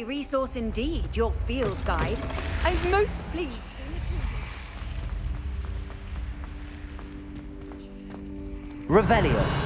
resource indeed, your field guide. I'm most pleased. Revelio.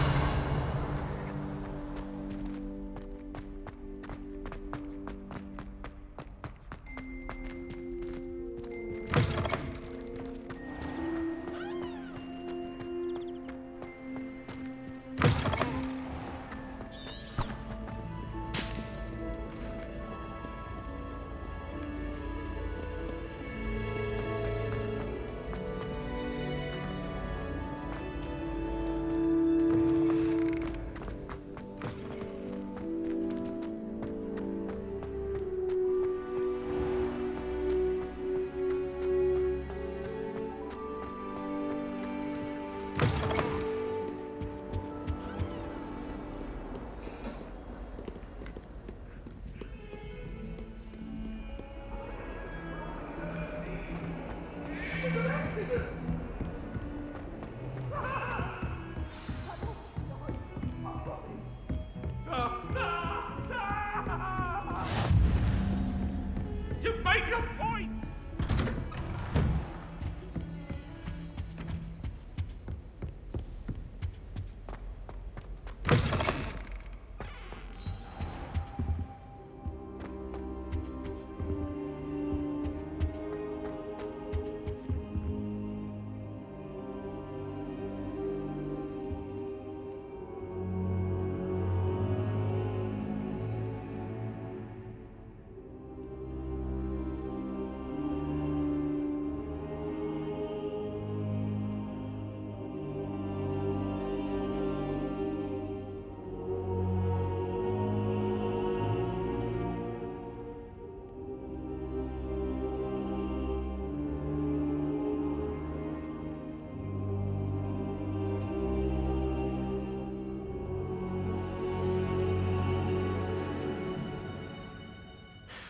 You've made your point!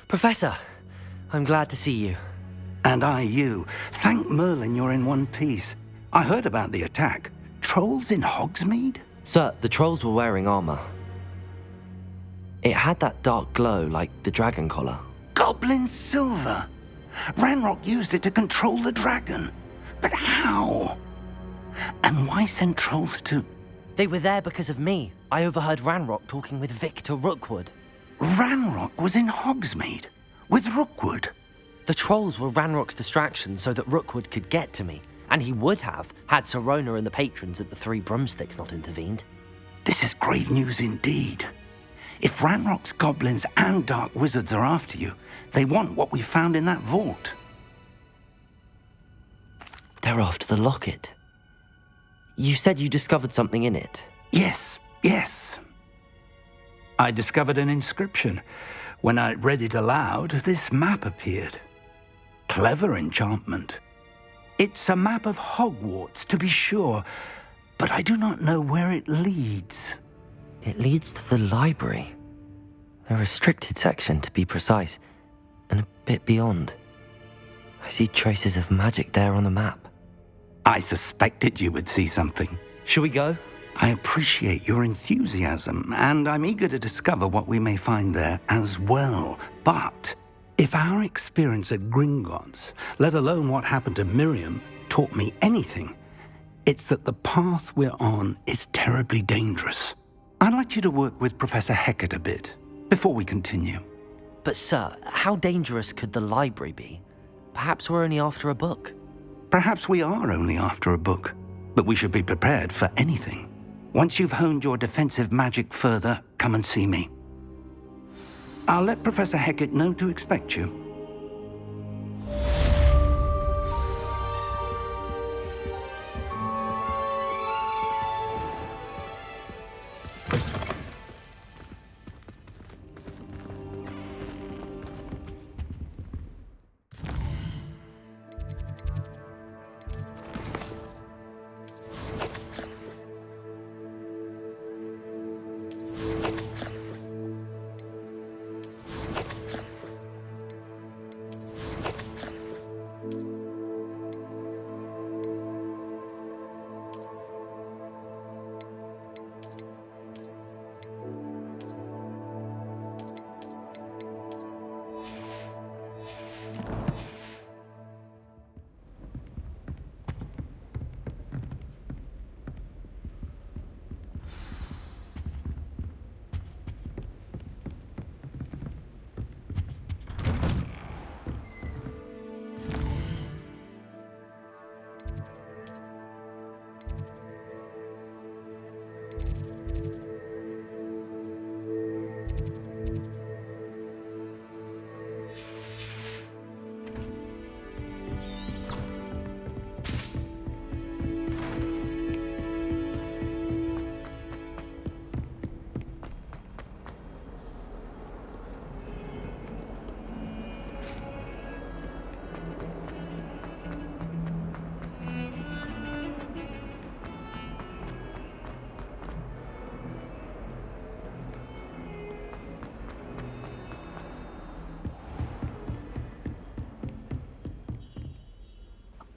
Professor, I'm glad to see you. And I you. Thank Merlin you're in one piece. I heard about the attack. Trolls in Hogsmeade? Sir, the trolls were wearing armor. It had that dark glow like the dragon collar. Goblin silver! Ranrock used it to control the dragon. But how? And why send trolls to... They were there because of me. I overheard Ranrock talking with Victor Rookwood. Ranrock was in Hogsmeade? With Rookwood? The trolls were Ranrock's distraction so that Rookwood could get to me. And he would have, had Sirona and the patrons at the Three Broomsticks not intervened. This is grave news indeed. If Ranrock's goblins and dark wizards are after you, they want what we found in that vault. They're after the locket. You said you discovered something in it. Yes. I discovered an inscription. When I read it aloud, this map appeared. Clever enchantment. It's a map of Hogwarts, to be sure, but I do not know where it leads. It leads to the library. A restricted section, to be precise, and a bit beyond. I see traces of magic there on the map. I suspected you would see something. Shall we go? I appreciate your enthusiasm, and I'm eager to discover what we may find there as well. But if our experience at Gringotts, let alone what happened to Miriam, taught me anything, it's that the path we're on is terribly dangerous. I'd like you to work with Professor Hecat a bit before we continue. But sir, how dangerous could the library be? Perhaps we're only after a book. Perhaps we are only after a book, but we should be prepared for anything. Once you've honed your defensive magic further, come and see me. I'll let Professor Hecat know to expect you.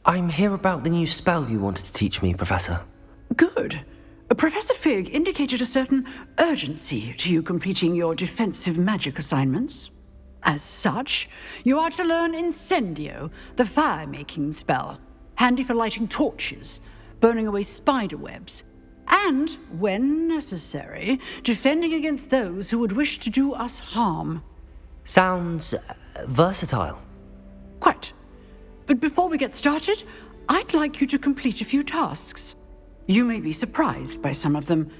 I'm here about the new spell you wanted to teach me, Professor. Good. Professor Fig indicated a certain urgency to you completing your defensive magic assignments. As such, you are to learn Incendio, the fire-making spell, handy for lighting torches, burning away spider webs, and, when necessary, defending against those who would wish to do us harm. Sounds versatile. Quite. But before we get started, I'd like you to complete a few tasks. You may be surprised by some of them.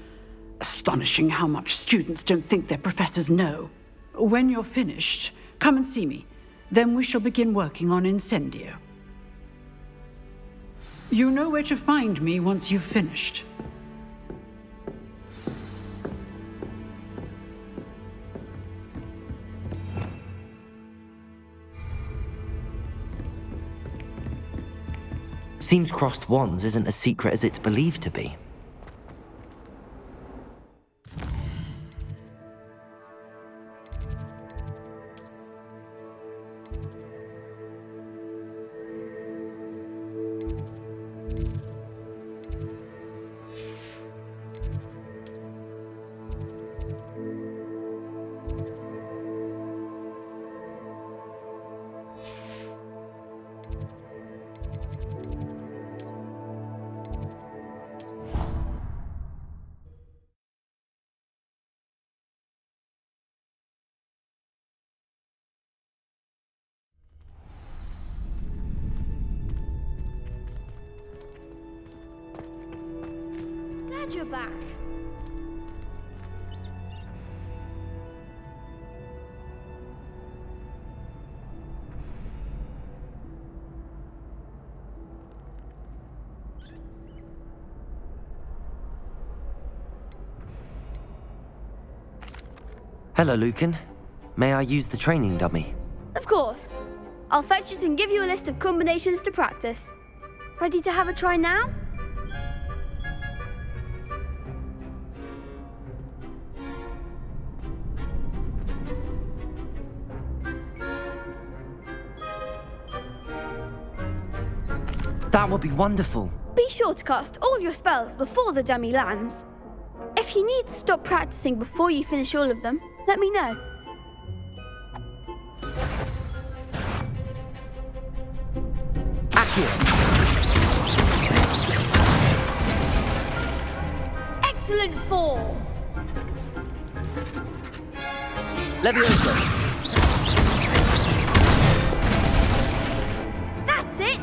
Astonishing how much students don't think their professors know. When you're finished, come and see me. Then we shall begin working on Incendio. You know where to find me once you've finished. Seems crossed wands isn't as secret as it's believed to be. Glad you're back. Hello, Lucan. May I use the training dummy? Of course. I'll fetch it and give you a list of combinations to practice. Ready to have a try now? That would be wonderful. Be sure to cast all your spells before the dummy lands. If you need to stop practicing before you finish all of them, let me know. Accio! Excellent form! Leviosa! That's it!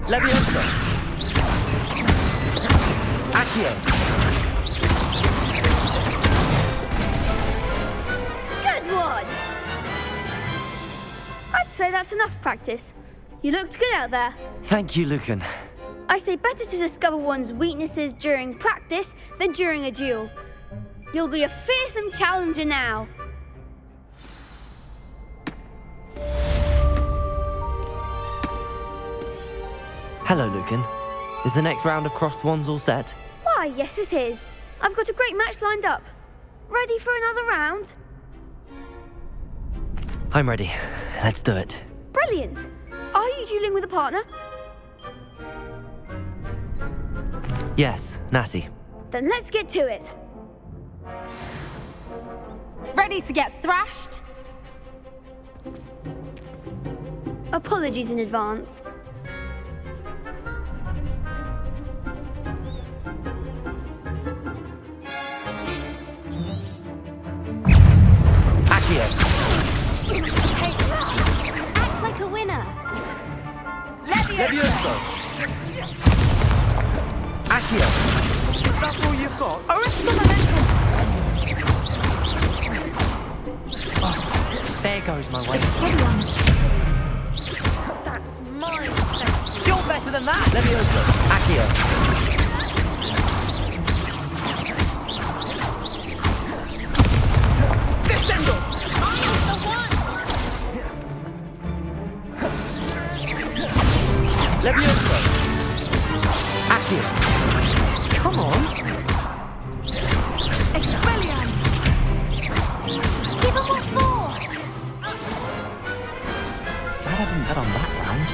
Leviosa! Accio! Good one! I'd say that's enough practice. You looked good out there. Thank you, Lucan. I say better to discover one's weaknesses during practice than during a duel. You'll be a fearsome challenger now. Hello, Lucan. Is the next round of crossed wands all set? Why, yes it is. I've got a great match lined up. Ready for another round? I'm ready. Let's do it. Brilliant. Are you dueling with a partner? Yes, Natty. Then let's get to it. Ready to get thrashed? Apologies in advance. Accio! Take that! Act like a winner! Leviosa! Accio! That's all you've got? Arrest the momentum! There goes my way. That's mine. Thank you. You're better than that! Leviosa. Accio. Descendo! Leviosa. Accio. Come on. Expelliarm! Give him what for! Glad I didn't bet on that round.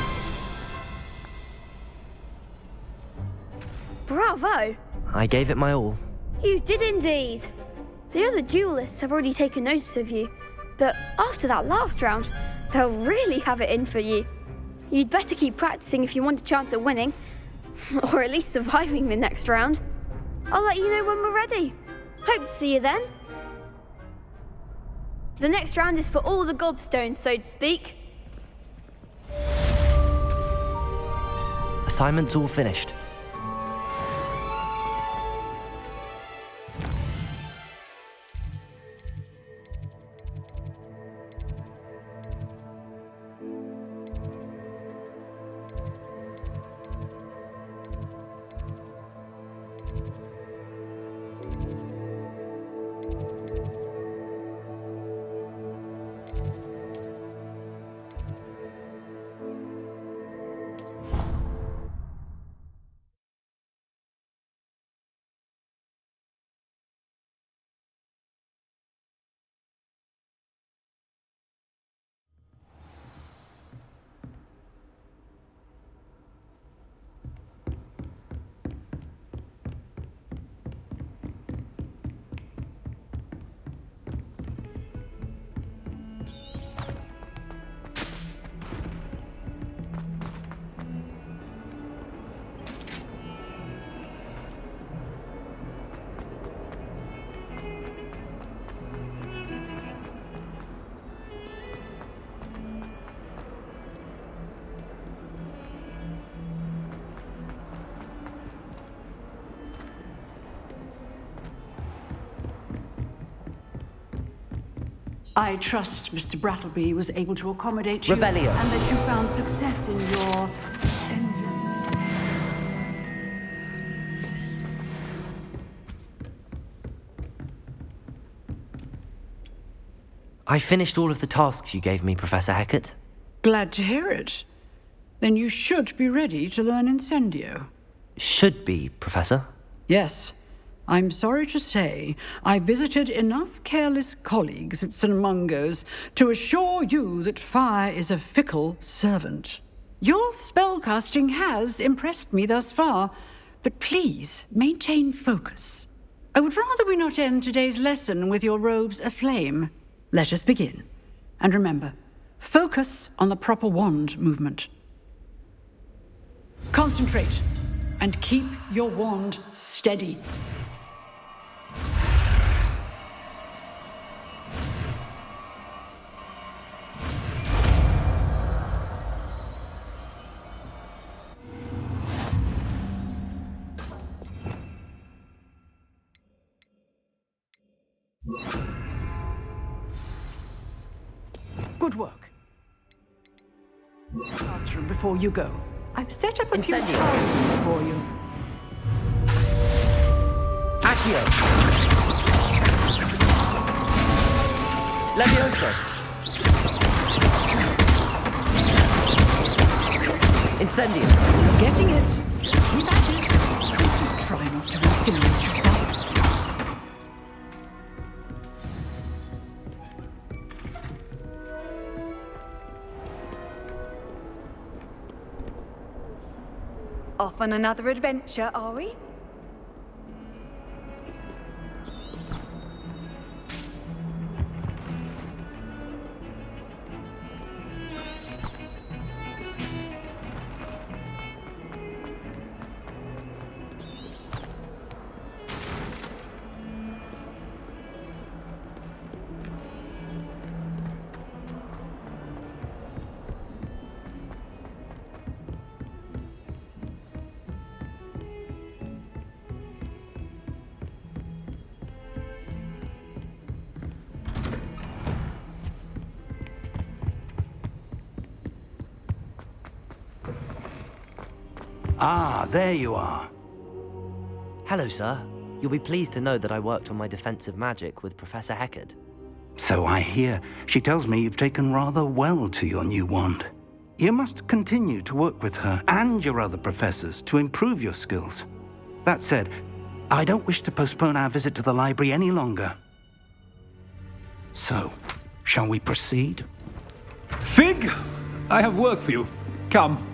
Bravo! I gave it my all. You did indeed. The other duelists have already taken notice of you, but after that last round, they'll really have it in for you. You'd better keep practicing if you want a chance at winning, or at least surviving the next round. I'll let you know when we're ready. Hope to see you then. The next round is for all the gobstones, so to speak. Assignment's all finished. I trust Mr. Brattleby was able to accommodate you Revelio. and that you found success in your... I finished all of the tasks you gave me, Professor Hecat. Glad to hear it. Then you should be ready to learn Incendio. Should be, Professor. Yes. I'm sorry to say, I visited enough careless colleagues at St. Mungo's to assure you that fire is a fickle servant. Your spellcasting has impressed me thus far, but please maintain focus. I would rather we not end today's lesson with your robes aflame. Let us begin. And remember, focus on the proper wand movement. Concentrate and keep your wand steady. Good work. Classroom before you go. I've set up a few Incendio. targets for you. Accio. Leviosa. Incendio. You're getting it. Keep at it. Try not to incinerate yourself. Off on another adventure, are we? Ah, there you are. Hello, sir. You'll be pleased to know that I worked on my defensive magic with Professor Heckard. So I hear. She tells me you've taken rather well to your new wand. You must continue to work with her and your other professors to improve your skills. That said, I don't wish to postpone our visit to the library any longer. So, shall we proceed? Fig! I have work for you. Come.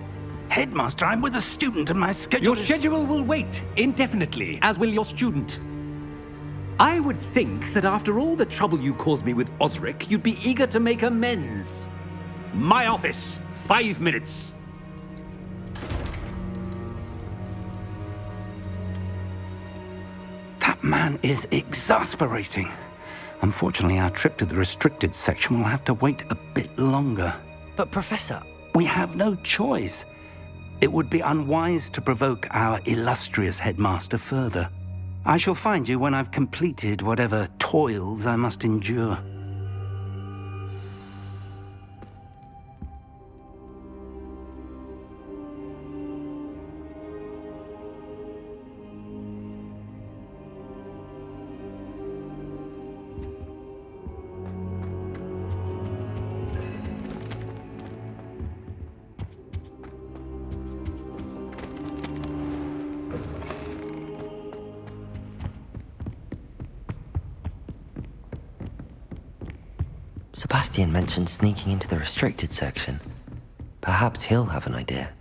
Headmaster, I'm with a student and my schedule Your is... schedule will wait indefinitely, as will your student. I would think that after all the trouble you caused me with Osric, you'd be eager to make amends. My office, 5 minutes. That man is exasperating. Unfortunately, our trip to the restricted section will have to wait a bit longer. But, Professor... We have no choice. It would be unwise to provoke our illustrious headmaster further. I shall find you when I've completed whatever toils I must endure. Sebastian mentioned sneaking into the restricted section. Perhaps he'll have an idea.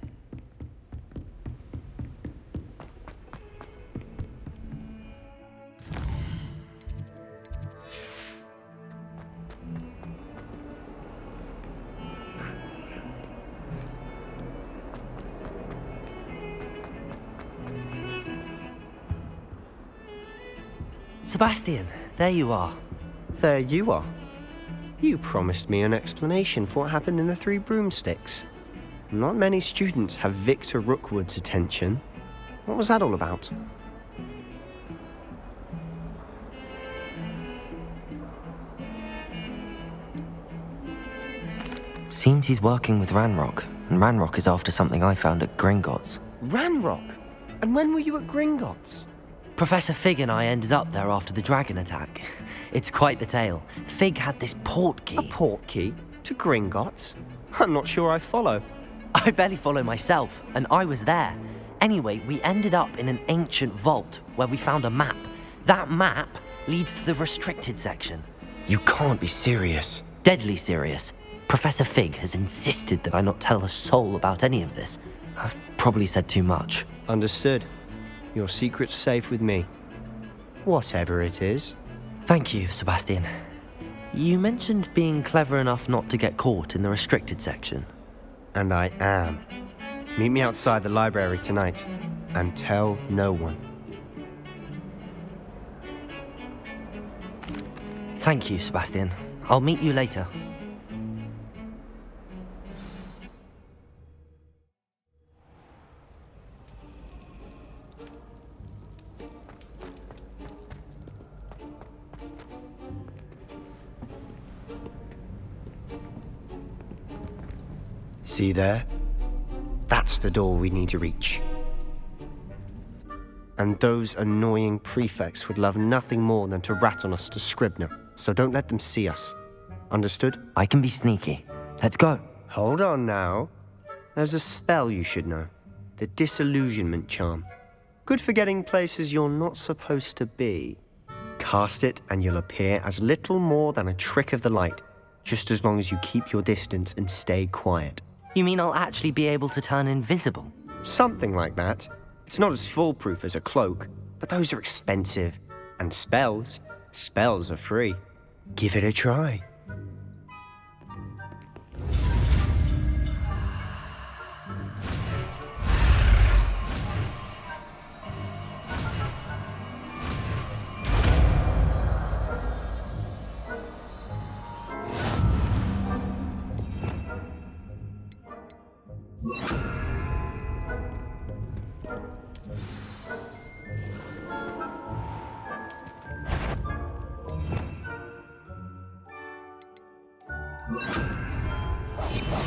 Sebastian, there you are. There you are. You promised me an explanation for what happened in the Three Broomsticks. Not many students have Victor Rookwood's attention. What was that all about? Seems he's working with Ranrock, and Ranrock is after something I found at Gringotts. Ranrock? And when were you at Gringotts? Professor Fig and I ended up there after the dragon attack. It's quite the tale. Fig had this portkey. A portkey? To Gringotts? I'm not sure I follow. I barely follow myself, and I was there. Anyway, we ended up in an ancient vault where we found a map. That map leads to the restricted section. You can't be serious. Deadly serious. Professor Fig has insisted that I not tell a soul about any of this. I've probably said too much. Understood. Your secret's safe with me. Whatever it is. Thank you, Sebastian. You mentioned being clever enough not to get caught in the restricted section. And I am. Meet me outside the library tonight, and tell no one. Thank you, Sebastian. I'll meet you later. See there? That's the door we need to reach. And those annoying prefects would love nothing more than to rat on us to Scribner, so don't let them see us. Understood? I can be sneaky. Let's go. Hold on now. There's a spell you should know. The Disillusionment Charm. Good for getting places you're not supposed to be. Cast it and you'll appear as little more than a trick of the light, just as long as you keep your distance and stay quiet. You mean I'll actually be able to turn invisible? Something like that. It's not as foolproof as a cloak, but those are expensive. And spells are free. Give it a try.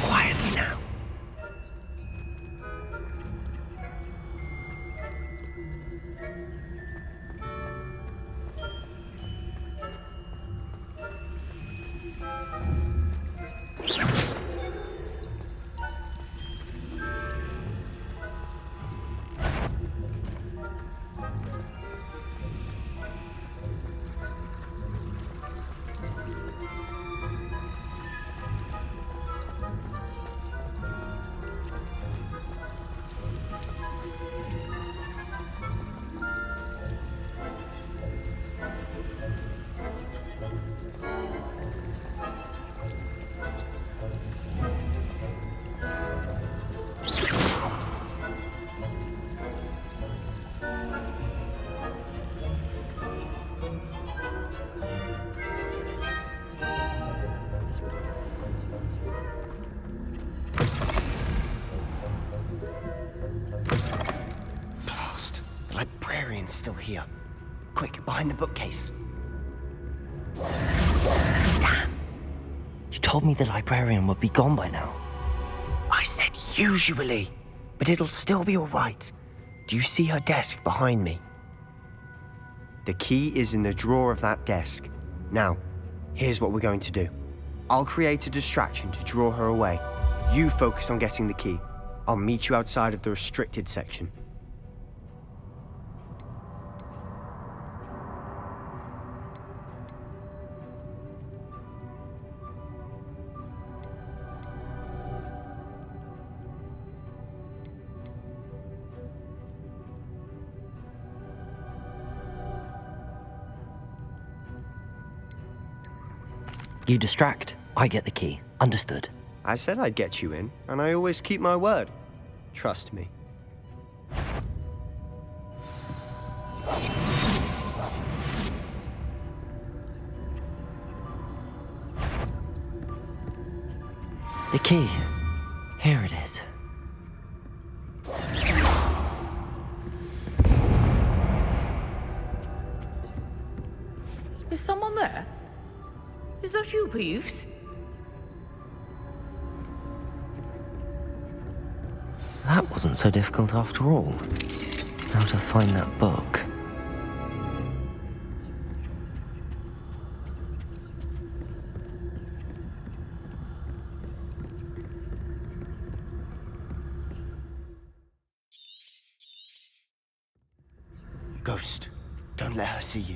Quietly now. The librarian's still here. Quick, behind the bookcase. Damn! You told me the librarian would be gone by now. I said usually, but it'll still be all right. Do you see her desk behind me? The key is in the drawer of that desk. Now, here's what we're going to do. I'll create a distraction to draw her away. You focus on getting the key. I'll meet you outside of the restricted section. You distract, I get the key. Understood. I said I'd get you in, and I always keep my word. Trust me. The key. Here it is. Is someone there? Is that you, Peeves? That wasn't so difficult after all. Now to find that book. Ghost, don't let her see you.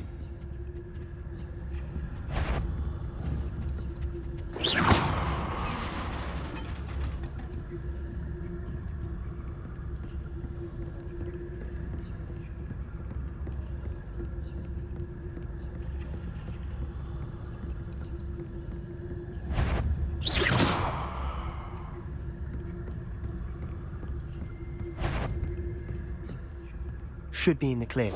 Should be in the clear.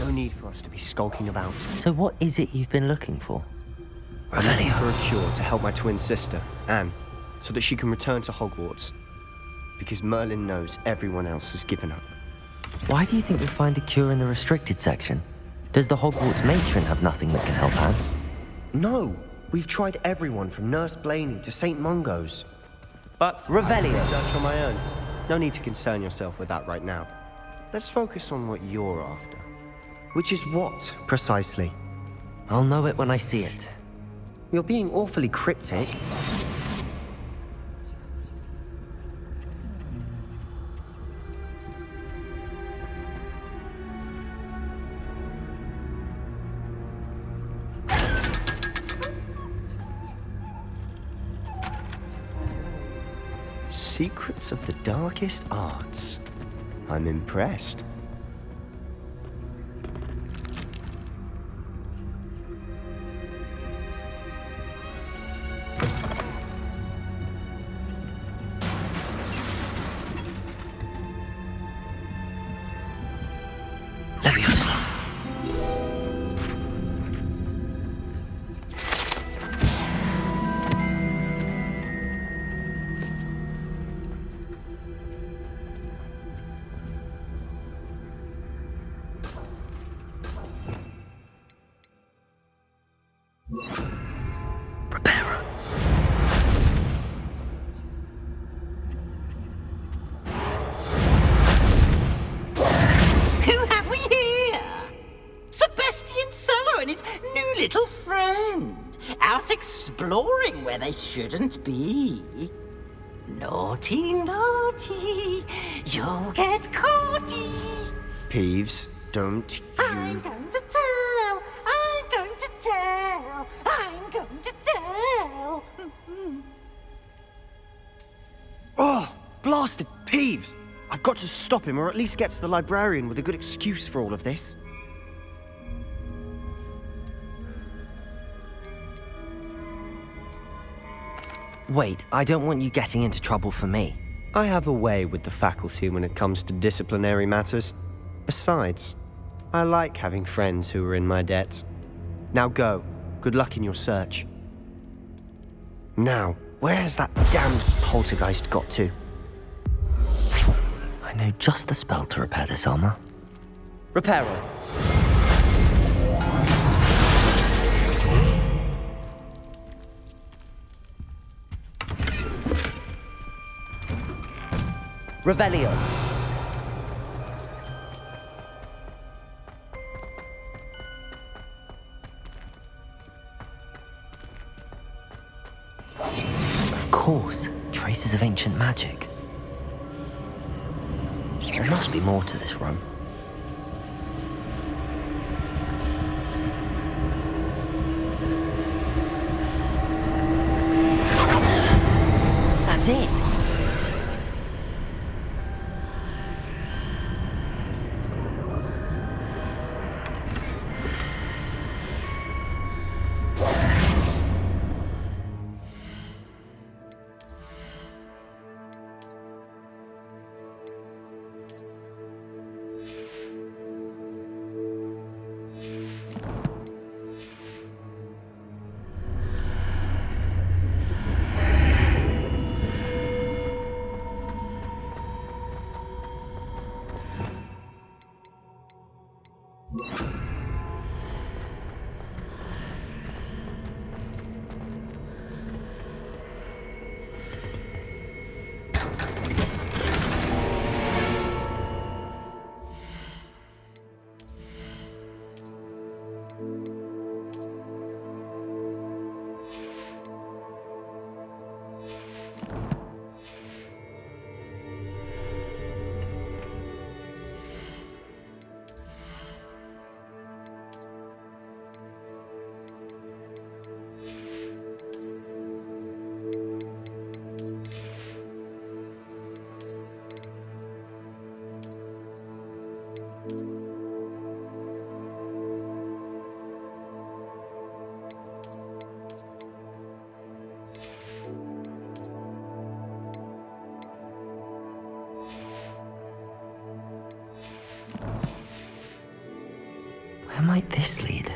No need for us to be skulking about. So what is it you've been looking for? I'm looking for a cure to help my twin sister, Anne, so that she can return to Hogwarts. Because Merlin knows everyone else has given up. Why do you think you'll find a cure in the restricted section? Does the Hogwarts matron have nothing that can help Anne? No! We've tried everyone from Nurse Blaney to St. Mungo's. But Revelio. I research on my own. No need to concern yourself with that right now. Let's focus on what you're after. Which is what, precisely? I'll know it when I see it. You're being awfully cryptic. Secrets of the darkest arts. I'm impressed. Leviosa. Prepara. Who have we here? exploring where they shouldn't be. Naughty, naughty, you'll get caughty. Peeves, don't I'm you... going to tell, I'm going to tell, I'm going to tell. Oh, blasted Peeves! I've got to stop him, or at least get to the librarian with a good excuse for all of this. Wait, I don't want you getting into trouble for me. I have a way with the faculty when it comes to disciplinary matters. Besides, I like having friends who are in my debt. Now go. Good luck in your search. Now, where's that damned poltergeist got to? I know just the spell to repair this armor. Reparo. Revelio. Of course, traces of ancient magic. There must be more to this room. That's it. Where might this lead?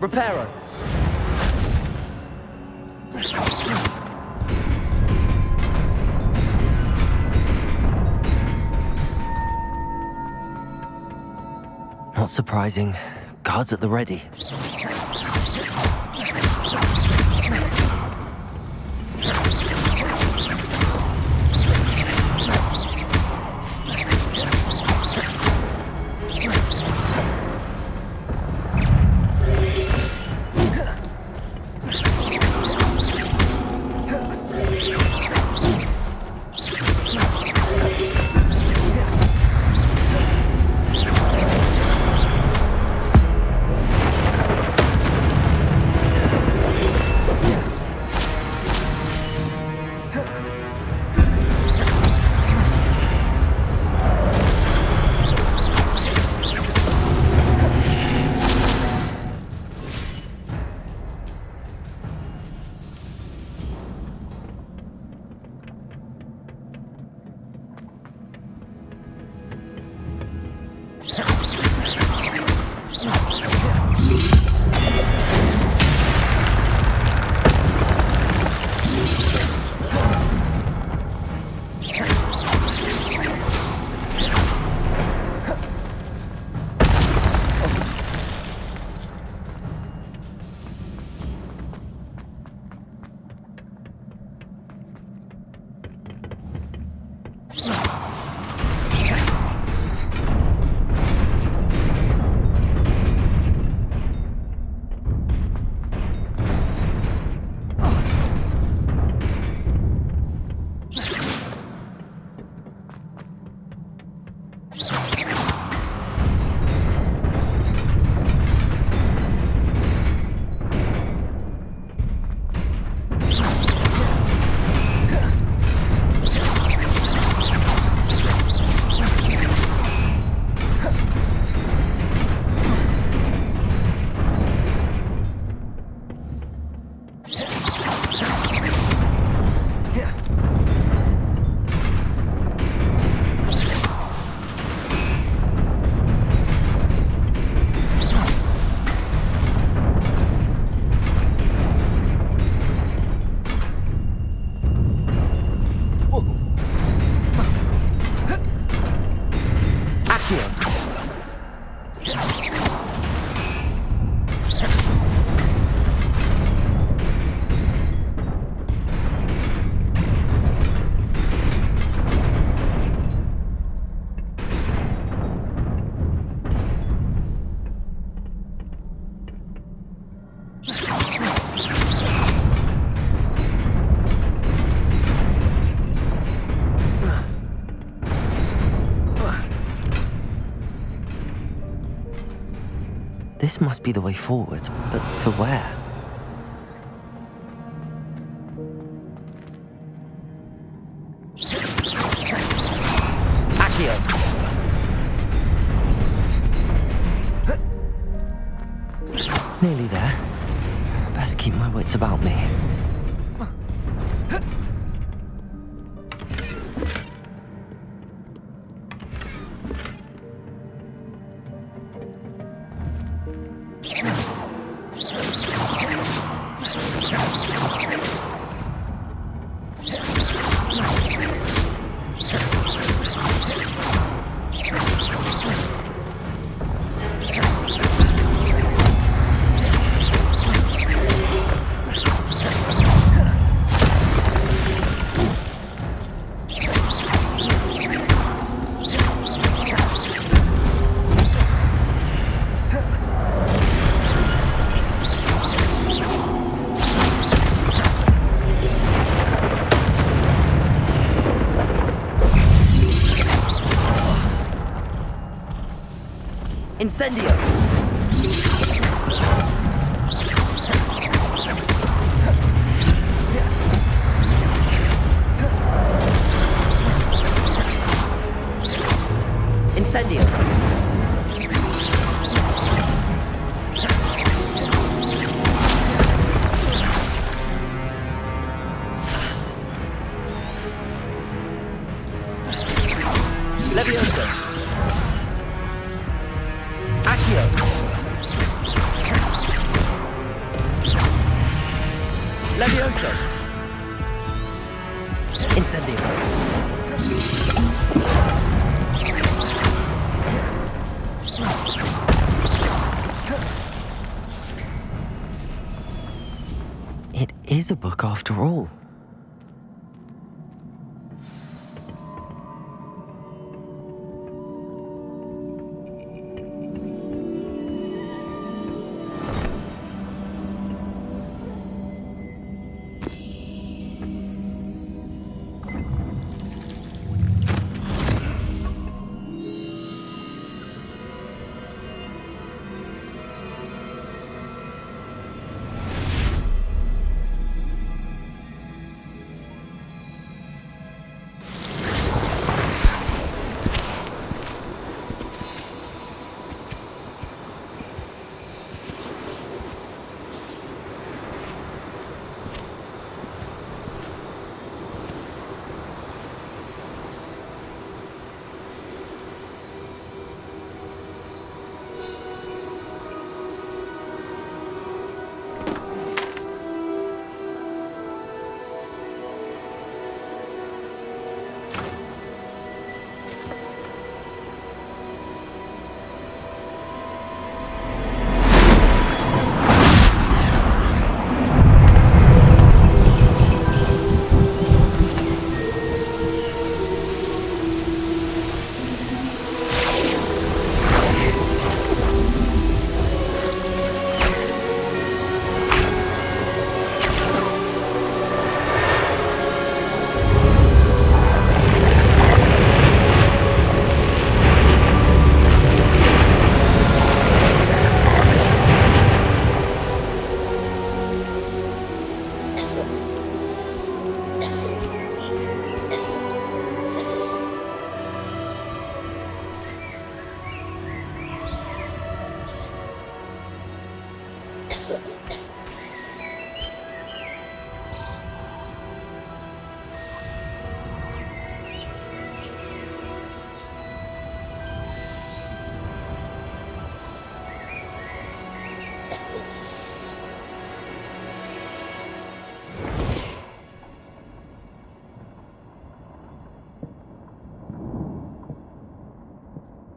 Reparo. Not surprising. Guards at the ready. This must be the way forward, but to where? Accio! Nearly there. Best keep my wits about me. Incendio! Incendio! Leviosa! Leviosa! Incendio! It is a book after all.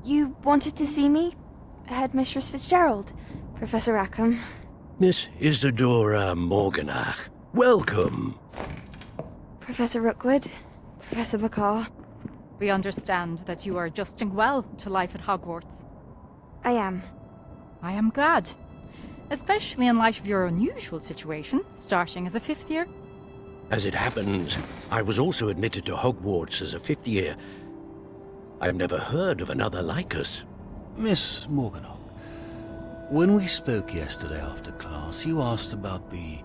You wanted to see me? Headmistress Fitzgerald, Professor Rackham. Miss Isadora Morganach, welcome. Professor Rookwood, Professor Bakar. We understand that you are adjusting well to life at Hogwarts. I am. I am glad. Especially in light of your unusual situation, starting as a 5th year. As it happens, I was also admitted to Hogwarts as a 5th year. I've never heard of another like us. Miss Morganach, when we spoke yesterday after class, you asked about the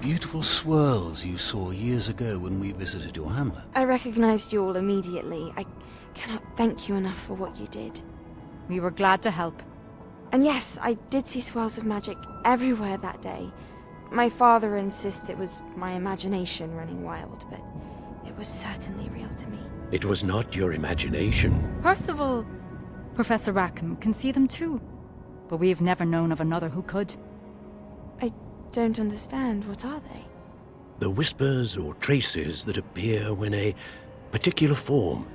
beautiful swirls you saw years ago when we visited your hamlet. I recognized you all immediately. I cannot thank you enough for what you did. We were glad to help. And yes, I did see swirls of magic everywhere that day. My father insists it was my imagination running wild, but it was certainly real to me. It was not your imagination. Percival, Professor Rackham can see them too. But we have never known of another who could. I don't understand. What are they? The whispers or traces that appear when a particular form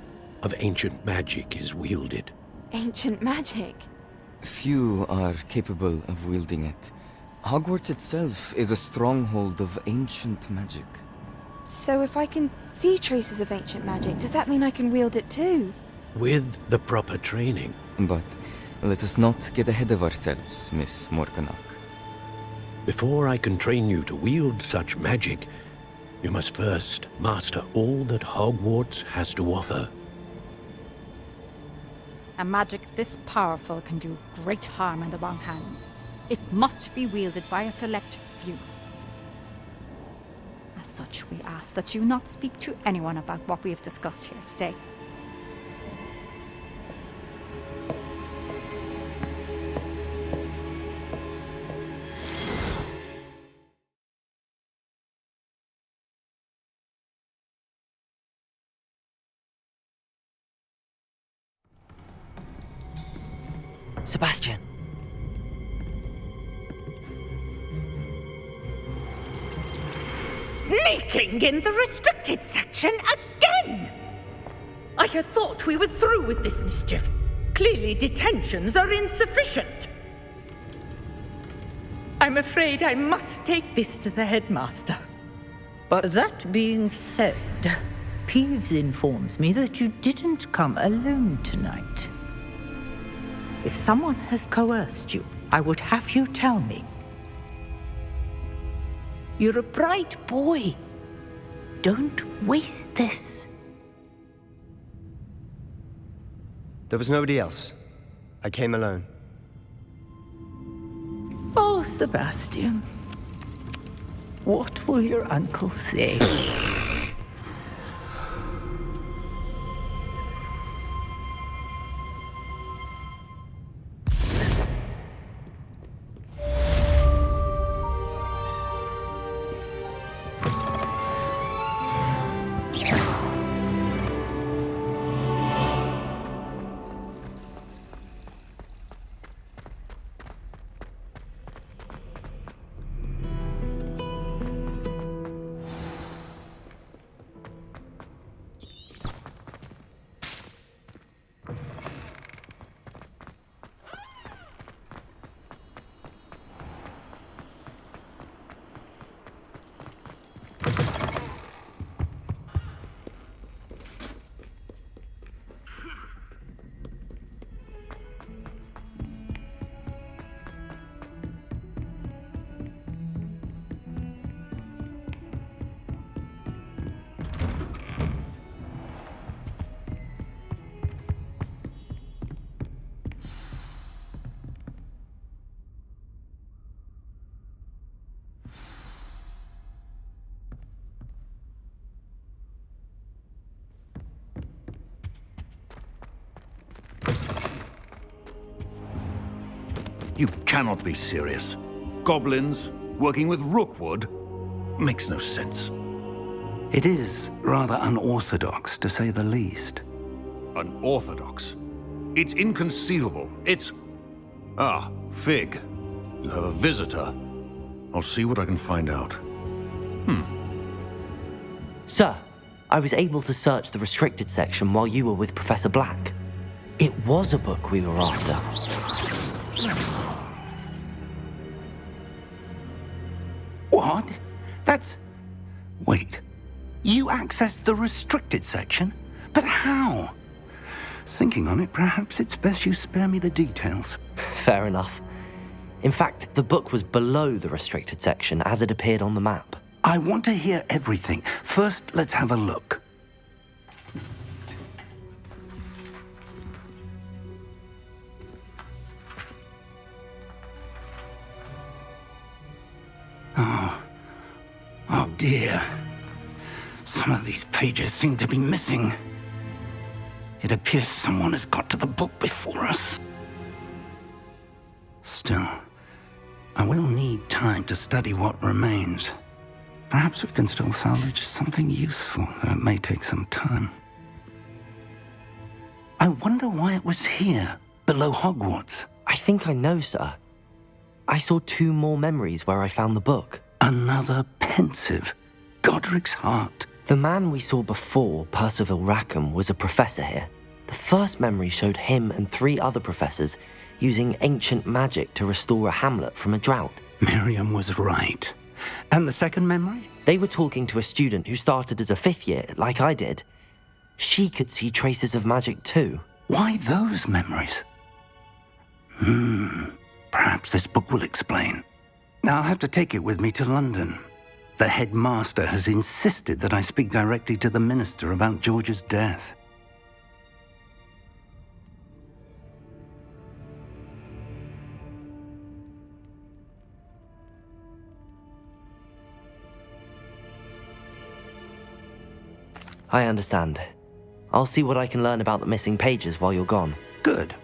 of ancient magic is wielded. Ancient magic? Few are capable of wielding it. Hogwarts itself is a stronghold of ancient magic. So if I can see traces of ancient magic, does that mean I can wield it too? With the proper training. But let us not get ahead of ourselves, Miss Morganach. Before I can train you to wield such magic, you must first master all that Hogwarts has to offer. A magic this powerful can do great harm in the wrong hands. It must be wielded by a select few. As such, we ask that you not speak to anyone about what we have discussed here today. Sebastian! Sneaking in the restricted section again! I had thought we were through with this mischief. Clearly detentions are insufficient. I'm afraid I must take this to the headmaster. But that being said, Peeves informs me that you didn't come alone tonight. If someone has coerced you, I would have you tell me. You're a bright boy. Don't waste this. There was nobody else. I came alone. Oh, Sebastian. What will your uncle say? You cannot be serious. Goblins working with Rookwood? Makes no sense. It is rather unorthodox, to say the least. Unorthodox? It's inconceivable. It's... Ah, Fig. You have a visitor. I'll see what I can find out. Sir, I was able to search the restricted section while you were with Professor Black. It was a book we were after. What? That's... Wait. You accessed the restricted section? But how? Thinking on it, perhaps it's best you spare me the details. Fair enough. In fact, the book was below the restricted section as it appeared on the map. I want to hear everything. First, let's have a look. Oh dear. Some of these pages seem to be missing. It appears someone has got to the book before us. Still, I will need time to study what remains. Perhaps we can still salvage something useful, though it may take some time. I wonder why it was here, below Hogwarts. I think I know, sir. I saw 2 more memories where I found the book. Another pensive. Godric's heart. The man we saw before, Percival Rackham, was a professor here. The first memory showed him and 3 other professors using ancient magic to restore a hamlet from a drought. Miriam was right. And the second memory? They were talking to a student who started as a 5th year, like I did. She could see traces of magic too. Why those memories? Perhaps this book will explain. I'll have to take it with me to London. The headmaster has insisted that I speak directly to the minister about George's death. I understand. I'll see what I can learn about the missing pages while you're gone. Good.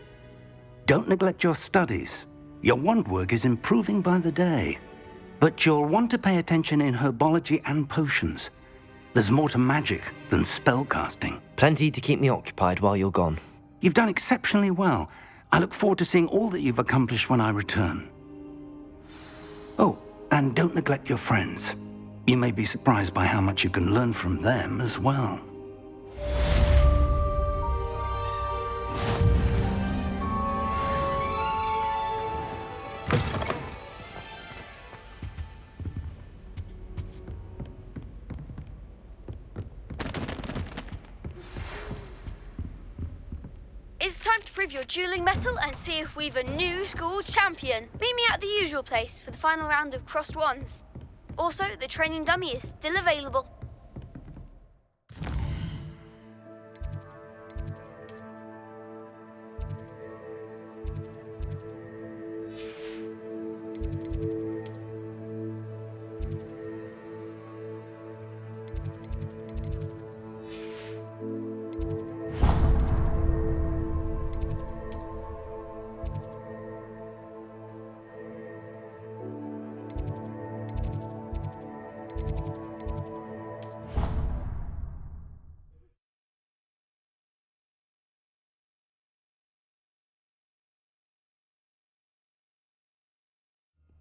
Don't neglect your studies. Your wand work is improving by the day. But you'll want to pay attention in herbology and potions. There's more to magic than spellcasting. Plenty to keep me occupied while you're gone. You've done exceptionally well. I look forward to seeing all that you've accomplished when I return. Oh, and don't neglect your friends. You may be surprised by how much you can learn from them as well. It's time to prove your dueling mettle and see if we've a new school champion. Meet me at the usual place for the final round of crossed wands. Also, the training dummy is still available.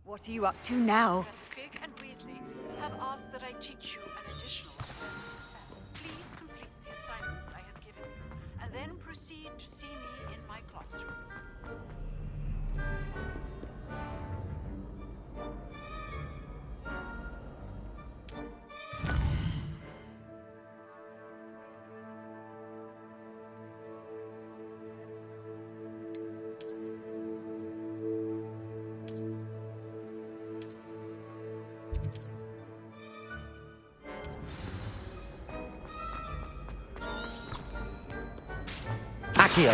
What are you up to now? Professor Fig and Weasley have asked that I teach you an additional defensive spell. Please complete the assignments I have given you, and then proceed to see me in my classroom. Accio.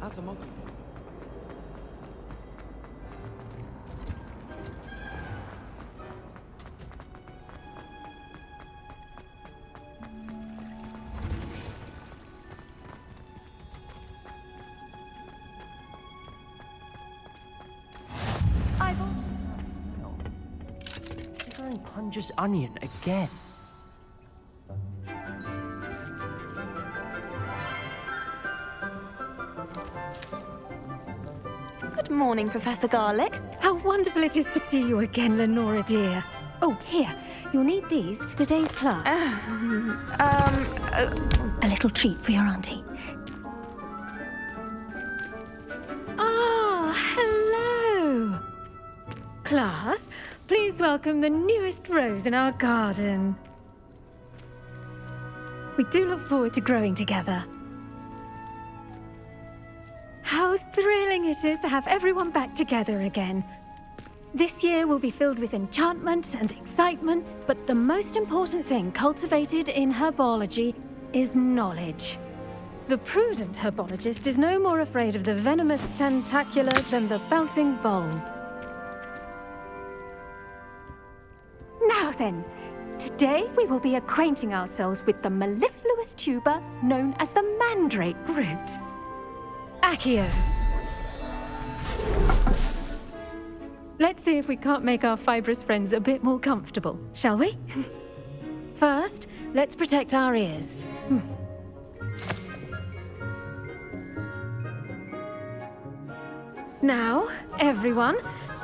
As a monkey. Punja's onion again. Good morning, Professor Garlick. How wonderful it is to see you again, Lenora dear. Oh, here. You'll need these for today's class. A little treat for your auntie. Ah, hello! Class, please welcome the newest rose in our garden. We do look forward to growing together. How thrilling it is to have everyone back together again. This year will be filled with enchantment and excitement, but the most important thing cultivated in herbology is knowledge. The prudent herbologist is no more afraid of the venomous tentacula than the bouncing bulb. Now then, today we will be acquainting ourselves with the mellifluous tuber known as the mandrake root. Accio. Let's see if we can't make our fibrous friends a bit more comfortable, shall we? First, let's protect our ears. Now, everyone,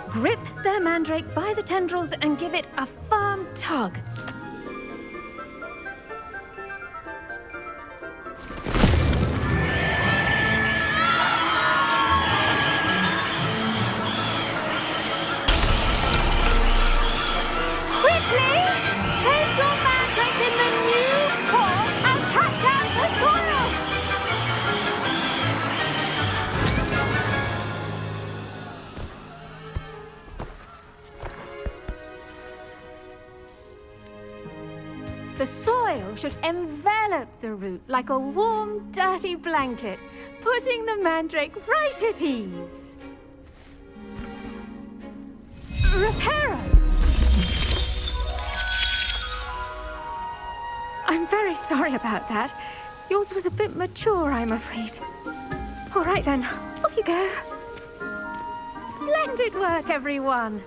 grip their mandrake by the tendrils and give it a firm tug. The soil should envelop the root like a warm, dirty blanket, putting the mandrake right at ease. Reparo! I'm very sorry about that. Yours was a bit mature, I'm afraid. All right then, off you go. Splendid work, everyone!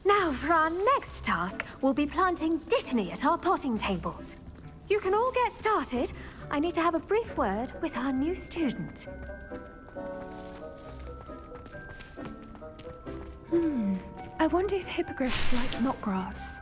Now, for our next task, we'll be planting Dittany at our potting tables. You can all get started. I need to have a brief word with our new student. I wonder if hippogriffs like milk grass.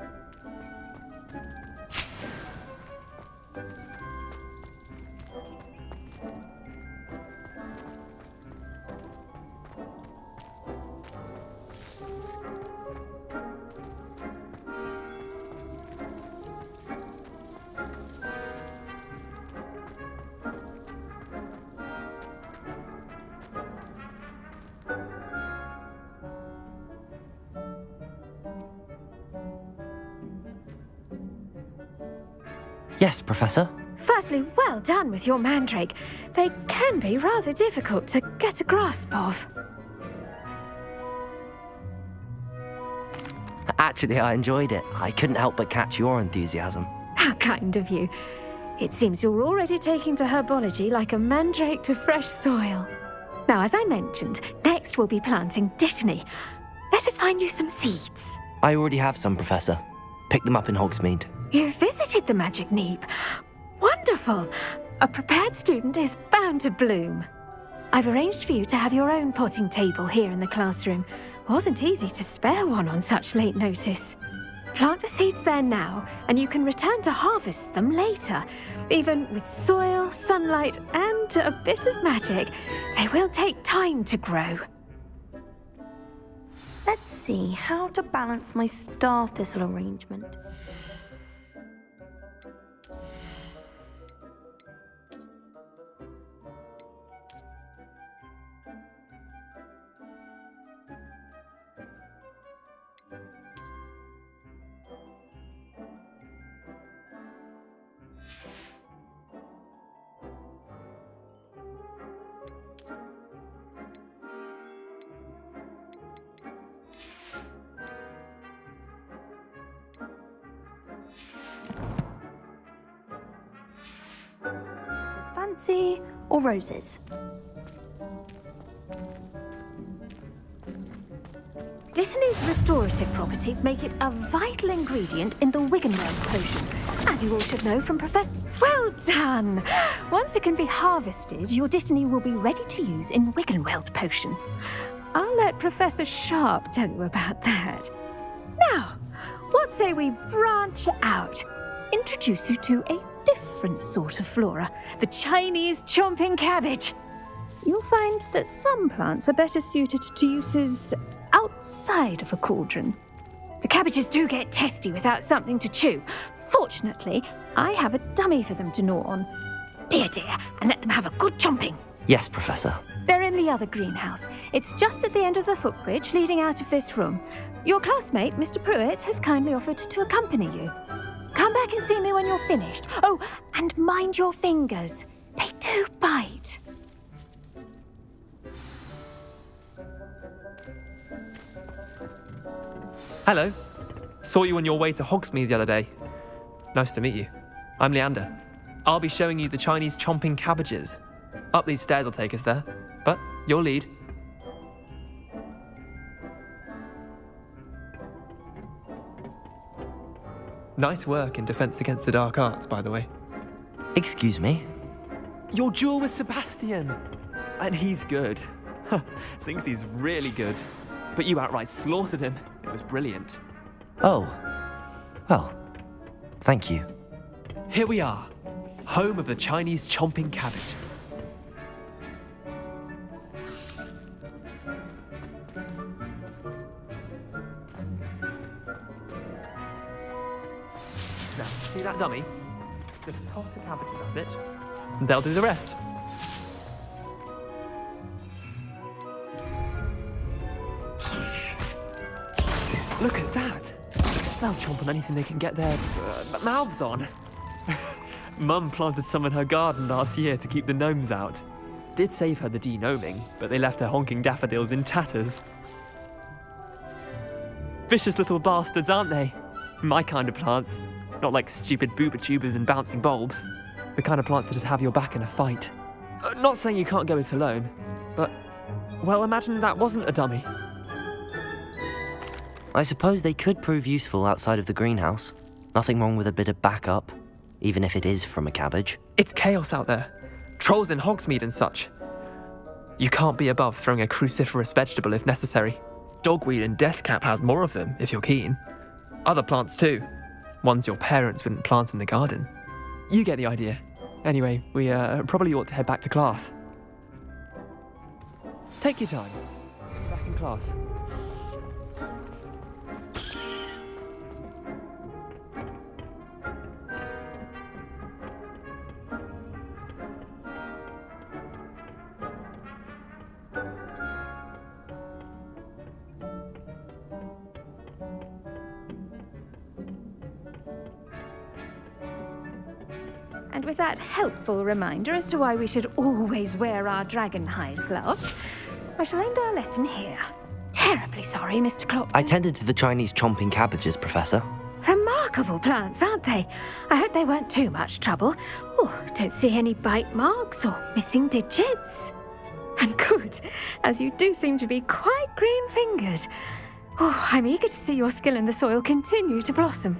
Yes, Professor. Firstly, well done with your mandrake. They can be rather difficult to get a grasp of. Actually, I enjoyed it. I couldn't help but catch your enthusiasm. How kind of you. It seems you're already taking to herbology like a mandrake to fresh soil. Now, as I mentioned, next we'll be planting Dittany. Let us find you some seeds. I already have some, Professor. Picked them up in Hogsmeade. You visited the Magic Neep. Wonderful! A prepared student is bound to bloom. I've arranged for you to have your own potting table here in the classroom. Wasn't easy to spare one on such late notice. Plant the seeds there now, and you can return to harvest them later. Even with soil, sunlight, and a bit of magic, they will take time to grow. Let's see how to balance my star thistle arrangement. Fancy or roses? Dittany's restorative properties make it a vital ingredient in the Wiggenweld potion, as you all should know from Professor... Well done! Once it can be harvested, your Dittany will be ready to use in Wiggenweld potion. I'll let Professor Sharp tell you about that. Now, what say we branch out? Introduce you to a different sort of flora, the Chinese chomping cabbage. You'll find that some plants are better suited to uses outside of a cauldron. The cabbages do get testy without something to chew. Fortunately, I have a dummy for them to gnaw on. Be a dear and let them have a good chomping. Yes, Professor. They're in the other greenhouse. It's just at the end of the footbridge leading out of this room. Your classmate, Mr. Pruitt, has kindly offered to accompany you. Come back and see me when you're finished. Oh, and mind your fingers. They do bite. Hello. Saw you on your way to Hogsmeade the other day. Nice to meet you. I'm Leander. I'll be showing you the Chinese chomping cabbages. Up these stairs will take us there, but your lead. Nice work in Defense Against the Dark Arts, by the way. Excuse me? Your duel with Sebastian! And he's good. Thinks he's really good. But you outright slaughtered him. It was brilliant. Oh. Well, thank you. Here we are, home of the Chinese chomping cabbage. Now, see that dummy? Just toss the cabbage around it, and they'll do the rest. Look at that! They'll chomp on anything they can get their mouths on. Mum planted some in her garden last year to keep the gnomes out. Did save her the de-gnoming, but they left her honking daffodils in tatters. Vicious little bastards, aren't they? My kind of plants. Not like stupid booba tubers and bouncing bulbs. The kind of plants that just have your back in a fight. Not saying you can't go it alone, but, well, imagine that wasn't a dummy. I suppose they could prove useful outside of the greenhouse. Nothing wrong with a bit of backup, even if it is from a cabbage. It's chaos out there. Trolls in Hogsmeade and such. You can't be above throwing a cruciferous vegetable if necessary. Dogweed and deathcap has more of them, if you're keen. Other plants too. Ones your parents wouldn't plant in the garden. You get the idea. Anyway, we probably ought to head back to class. Take your time. See you back in class. And with that helpful reminder as to why we should always wear our dragon hide gloves, I shall end our lesson here. Terribly sorry, Mr. Clopton. I tended to the Chinese chomping cabbages, Professor. Remarkable plants, aren't they? I hope they weren't too much trouble. Oh, don't see any bite marks or missing digits. And good, as you do seem to be quite green-fingered. Oh, I'm eager to see your skill in the soil continue to blossom.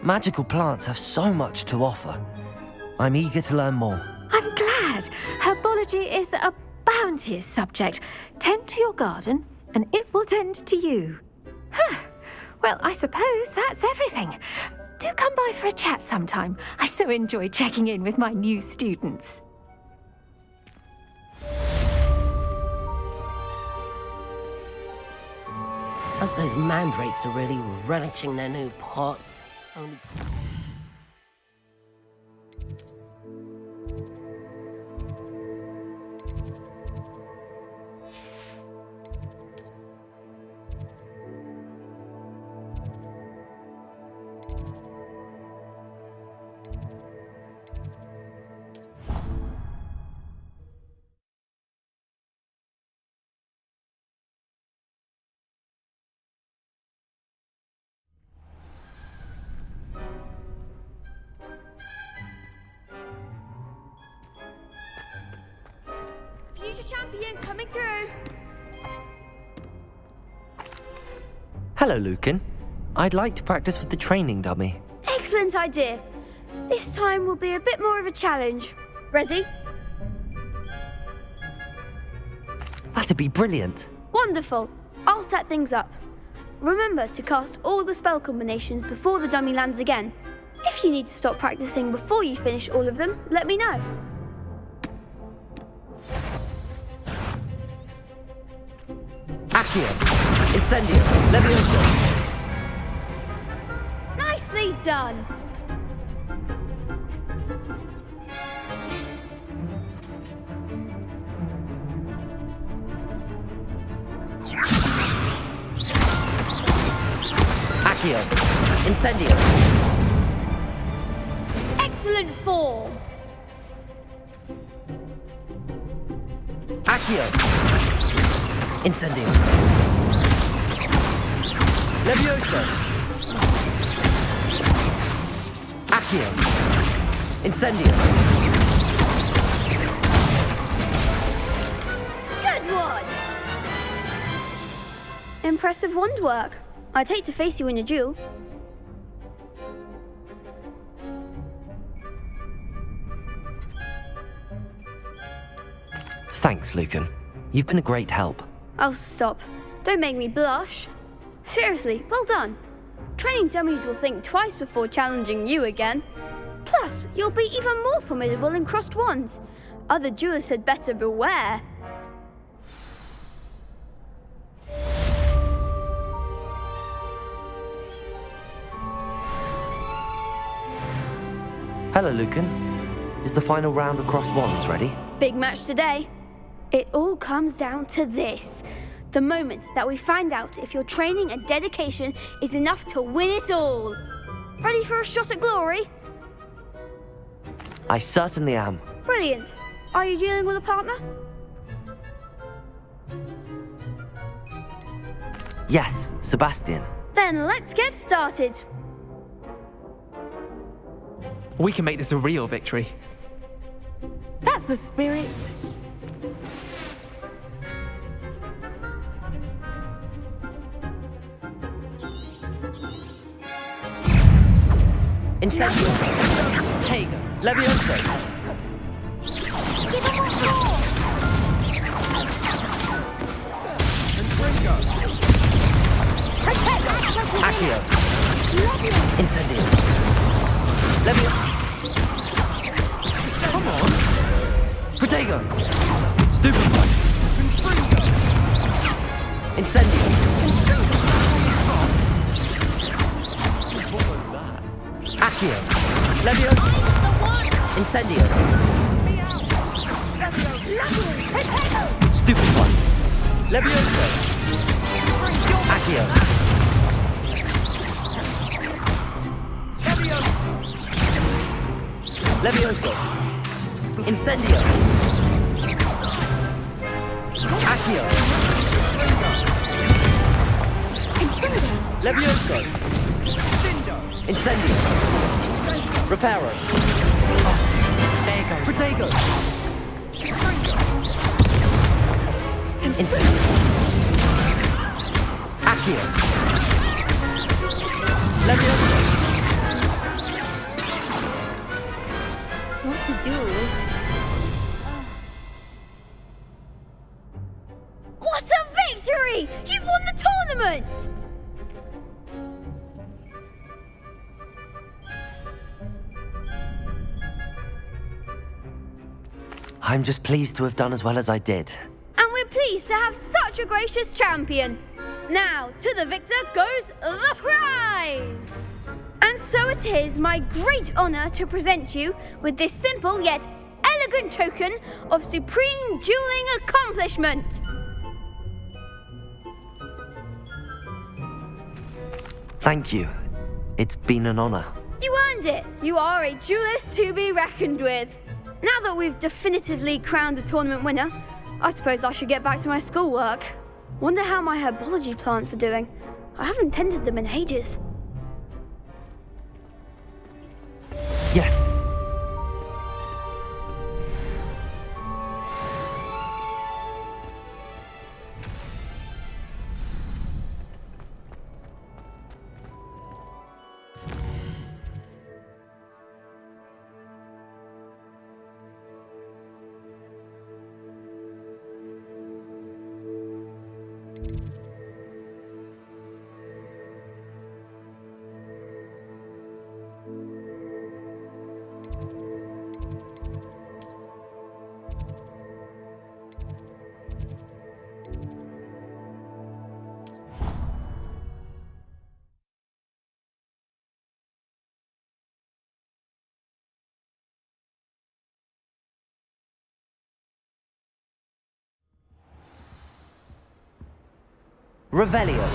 Magical plants have so much to offer. I'm eager to learn more. I'm glad. Herbology is a bounteous subject. Tend to your garden, and it will tend to you. Well, I suppose that's everything. Do come by for a chat sometime. I so enjoy checking in with my new students. Hope those mandrakes are really relishing their new pots. Only... Future champion coming through. Hello, Lucan. I'd like to practice with the training dummy. Excellent idea. This time will be a bit more of a challenge. Ready? That'd be brilliant. Wonderful. I'll set things up. Remember to cast all the spell combinations before the dummy lands again. If you need to stop practicing before you finish all of them, let me know. Accio. Incendio. Levioso. Nicely done. Accio. Incendio. Excellent form. Accio. Incendio. Levioso. Accio. Incendio. Good one. Impressive wand work. I'd hate to face you in a duel. Thanks, Lucan. You've been a great help. Oh, stop. Don't make me blush. Seriously, well done. Training dummies will think twice before challenging you again. Plus, you'll be even more formidable in crossed wands. Other duelists had better beware. Hello, Lucan. Is the final round of crossed wands ready? Big match today. It all comes down to this. The moment that we find out if your training and dedication is enough to win it all. Ready for a shot at glory? I certainly am. Brilliant. Are you dealing with a partner? Yes, Sebastian. Then let's get started. We can make this a real victory. That's the spirit. Incendio. Tego. Levioso. Accio. Incendio. Levioso. Come on. Protego. Stupid one. Incendio. Accio. Levioso. Incendio. Stupid one. Levioso. Accio. Levioso. Incendio. Accio. Levioso. Incendio. Reparo. Protego. Incendio. Accio. Levioso. What to do? What a victory! You've won the tournament! I'm just pleased to have done as well as I did. And we're pleased to have such a gracious champion. Now, to the victor goes the prize! And so it is my great honor to present you with this simple yet elegant token of supreme dueling accomplishment. Thank you. It's been an honor. You earned it. You are a duelist to be reckoned with. Now that we've definitively crowned the tournament winner, I suppose I should get back to my schoolwork. Wonder how my herbology plants are doing. I haven't tended them in ages. Yes. Revelio.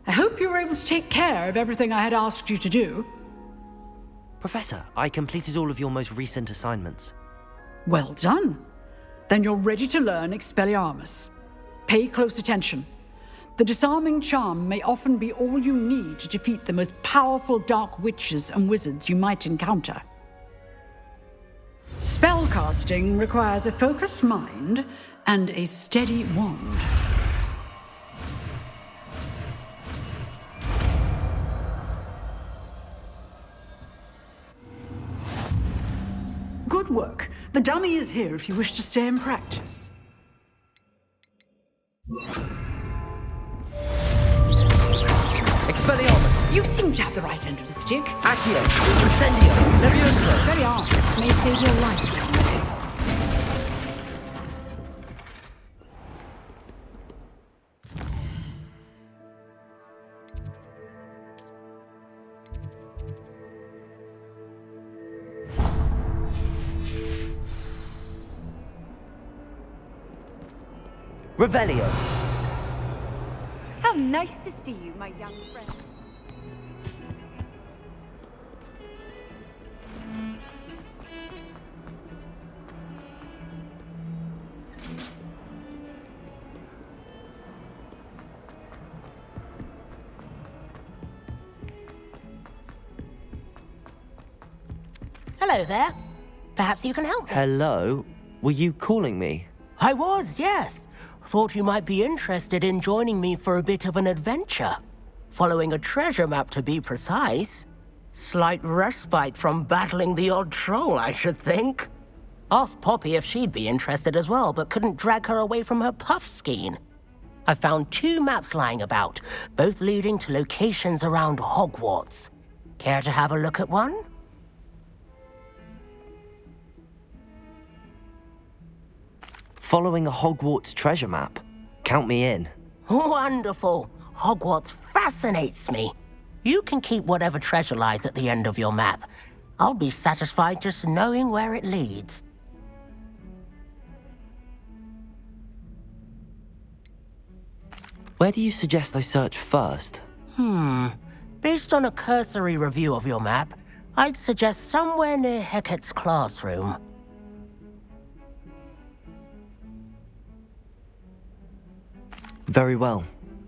I hope you were able to take care of everything I had asked you to do. Professor, I completed all of your most recent assignments. Well done. Then you're ready to learn Expelliarmus. Pay close attention. The disarming charm may often be all you need to defeat the most powerful dark witches and wizards you might encounter. Spellcasting requires a focused mind and a steady wand. Good work. The dummy is here if you wish to stay and practice. Expelliarmus! You seem to have the right end of the stick. Accio! Incendio! Levioso! Expelliarmus may save your life. Revelio. How nice to see you, my young friend. Hello there. Perhaps you can help me. Hello? Were you calling me? I was, yes. Thought you might be interested in joining me for a bit of an adventure. Following a treasure map, to be precise. Slight respite from battling the odd troll, I should think. Asked Poppy if she'd be interested as well, but couldn't drag her away from her puff skein. I found 2 maps lying about, both leading to locations around Hogwarts. Care to have a look at one? Following a Hogwarts treasure map? Count me in. Wonderful. Hogwarts fascinates me. You can keep whatever treasure lies at the end of your map. I'll be satisfied just knowing where it leads. Where do you suggest I search first? Based on a cursory review of your map, I'd suggest somewhere near Hecat's classroom. Very well.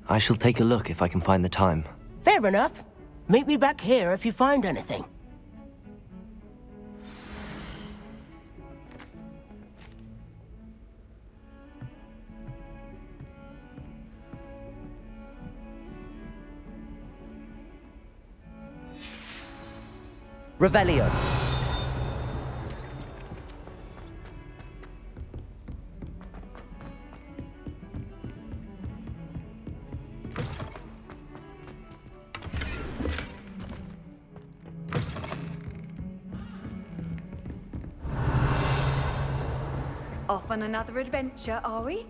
I shall take a look if I can find the time. Fair enough. Meet me back here if you find anything. Revelio. Off on another adventure, are we?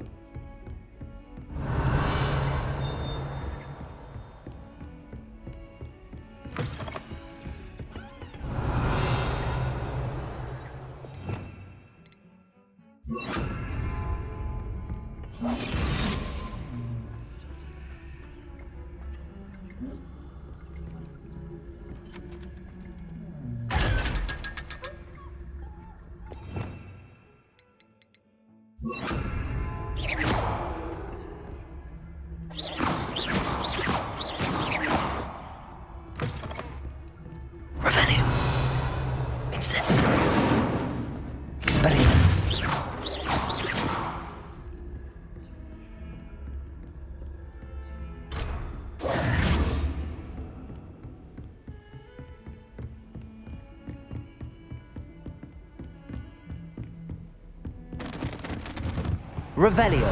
Revelio.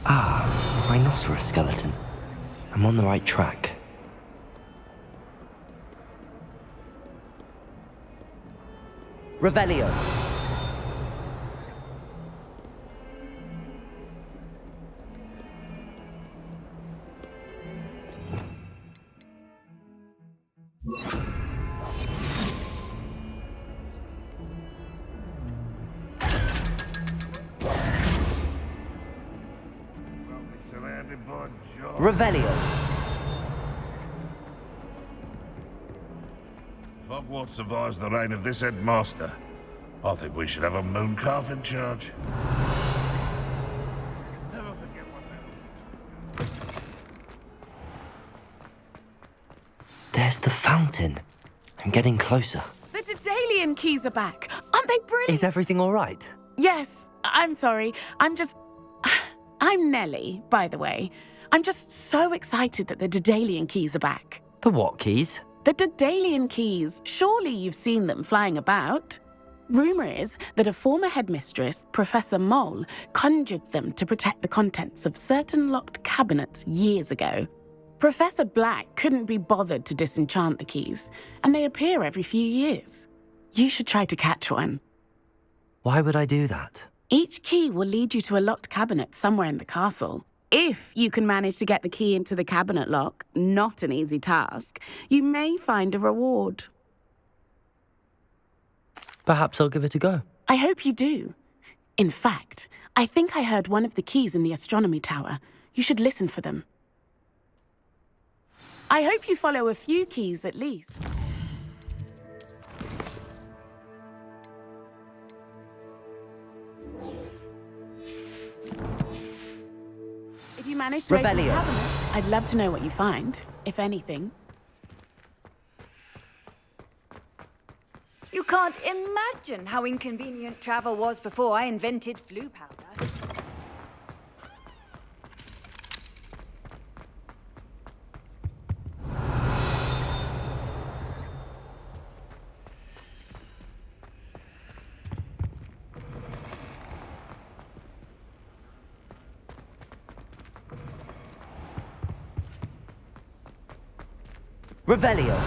Ah, a rhinoceros skeleton. I'm on the right track. Revelio. Revelio. If Hogwarts survives the reign of this headmaster, I think we should have a moon calf in charge. Never forget what There's the fountain. I'm getting closer. The Daedalian keys are back. Aren't they brilliant? Is everything all right? Yes, I'm sorry. I'm Nellie, by the way. I'm just so excited that the Daedalian keys are back. The what keys? The Daedalian keys. Surely you've seen them flying about. Rumour is that a former headmistress, Professor Mole, conjured them to protect the contents of certain locked cabinets years ago. Professor Black couldn't be bothered to disenchant the keys, and they appear every few years. You should try to catch one. Why would I do that? Each key will lead you to a locked cabinet somewhere in the castle. If you can manage to get the key into the cabinet lock, not an easy task, you may find a reward. Perhaps I'll give it a go. I hope you do. In fact, I think I heard one of the keys in the astronomy tower. You should listen for them. I hope you follow a few keys at least. If you manage to open the cabinet, I'd love to know what you find, if anything. You can't imagine how inconvenient travel was before I invented flu powder. Revelio.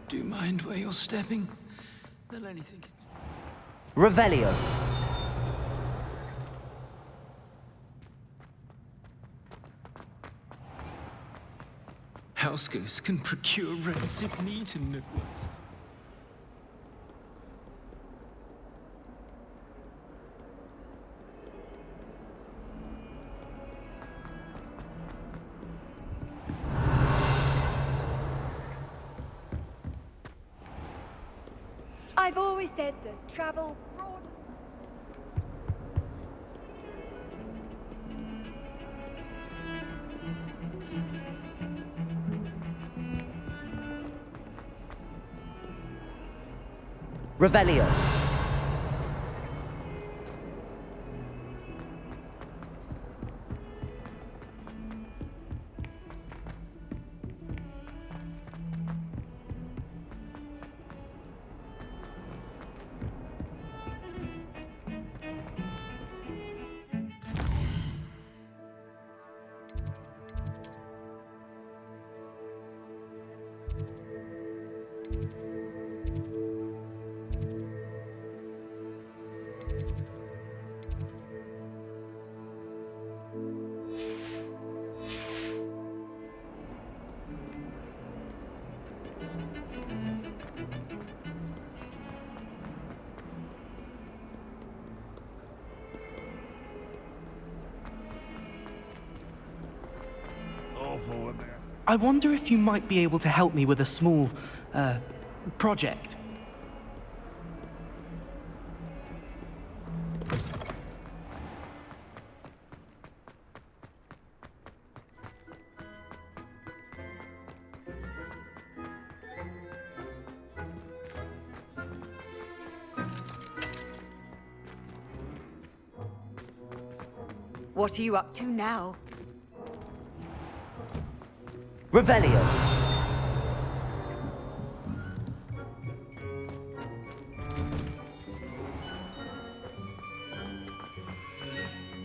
Do you mind where you're stepping? They'll only think it's... Revelio. House ghosts can procure rancid meat in Hogwarts. I've always said that travel broad... Revelio. awful when they... I wonder if you might be able to help me with a small, project. What are you up to now? Revelio.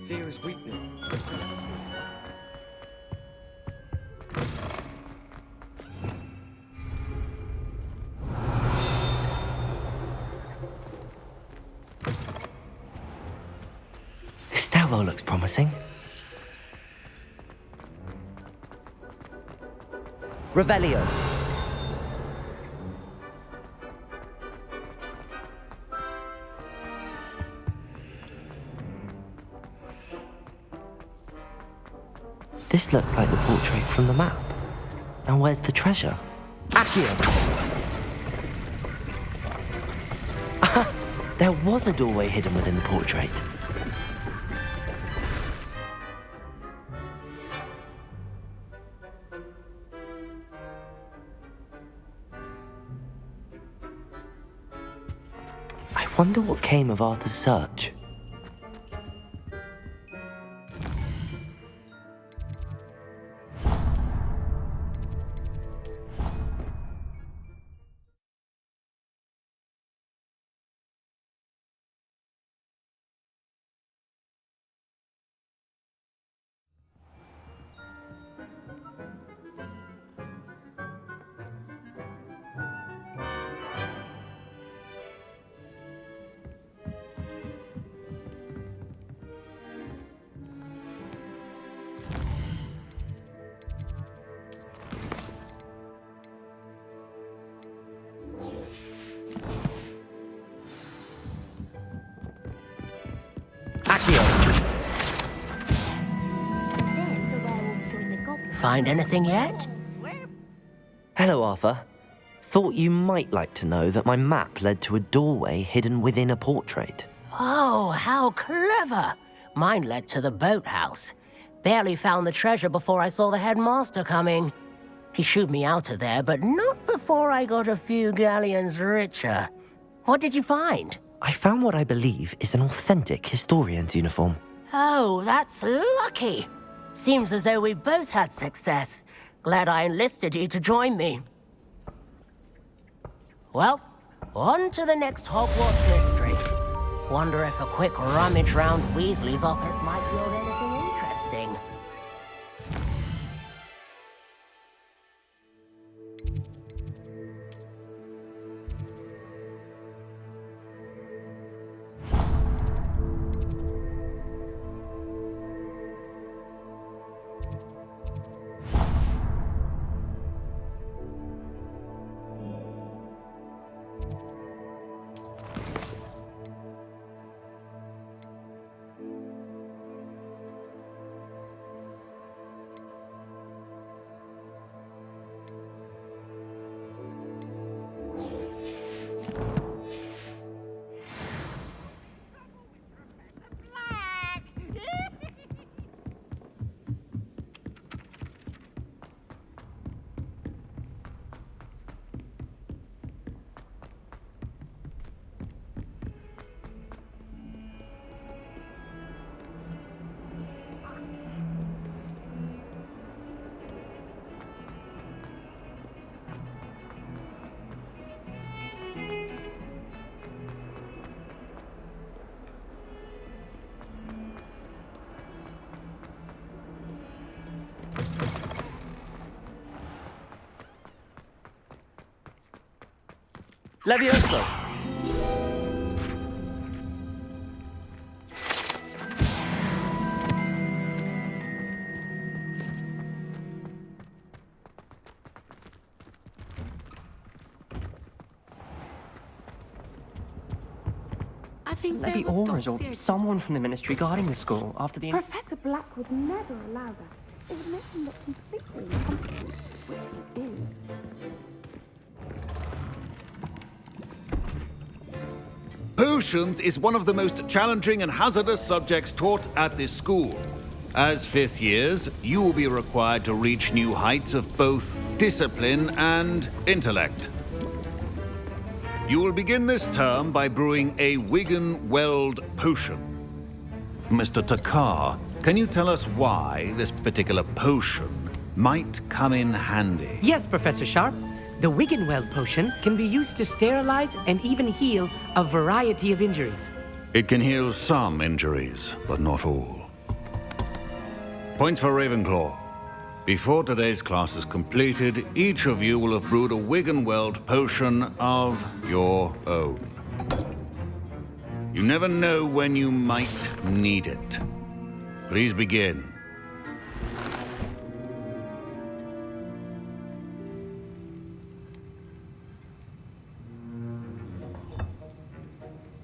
Fear is weakness. This stairwell looks promising. Revelio. This looks like the portrait from the map. Now where's the treasure? Accio! There was a doorway hidden within the portrait. I wonder what came of Arthur's search. Find anything yet? Hello, Arthur. Thought you might like to know that my map led to a doorway hidden within a portrait. Oh, how clever! Mine led to the boathouse. Barely found the treasure before I saw the headmaster coming. He shooed me out of there, but not before I got a few galleons richer. What did you find? I found what I believe is an authentic historian's uniform. Oh, that's lucky. Seems as though we both had success. Glad I enlisted you to join me. Well, on to the next Hogwarts mystery. Wonder if a quick rummage round Weasley's office might yield anything interesting. Levioso! I think Maybe there were Aurors or dossiers. someone from the Ministry guarding the school after the... Professor Black would never allow that. It would make them look completely incompetent, which they do. Potions is one of the most challenging and hazardous subjects taught at this school. As fifth years, you will be required to reach new heights of both discipline and intellect. You will begin this term by brewing a Wiggenweld potion. Mr. Takar, can you tell us why this particular potion might come in handy? Yes, Professor Sharp. The Wiggenweld potion can be used to sterilize and even heal a variety of injuries. It can heal some injuries, but not all. Points for Ravenclaw. Before today's class is completed, each of you will have brewed a Wiggenweld potion of your own. You never know when you might need it. Please begin.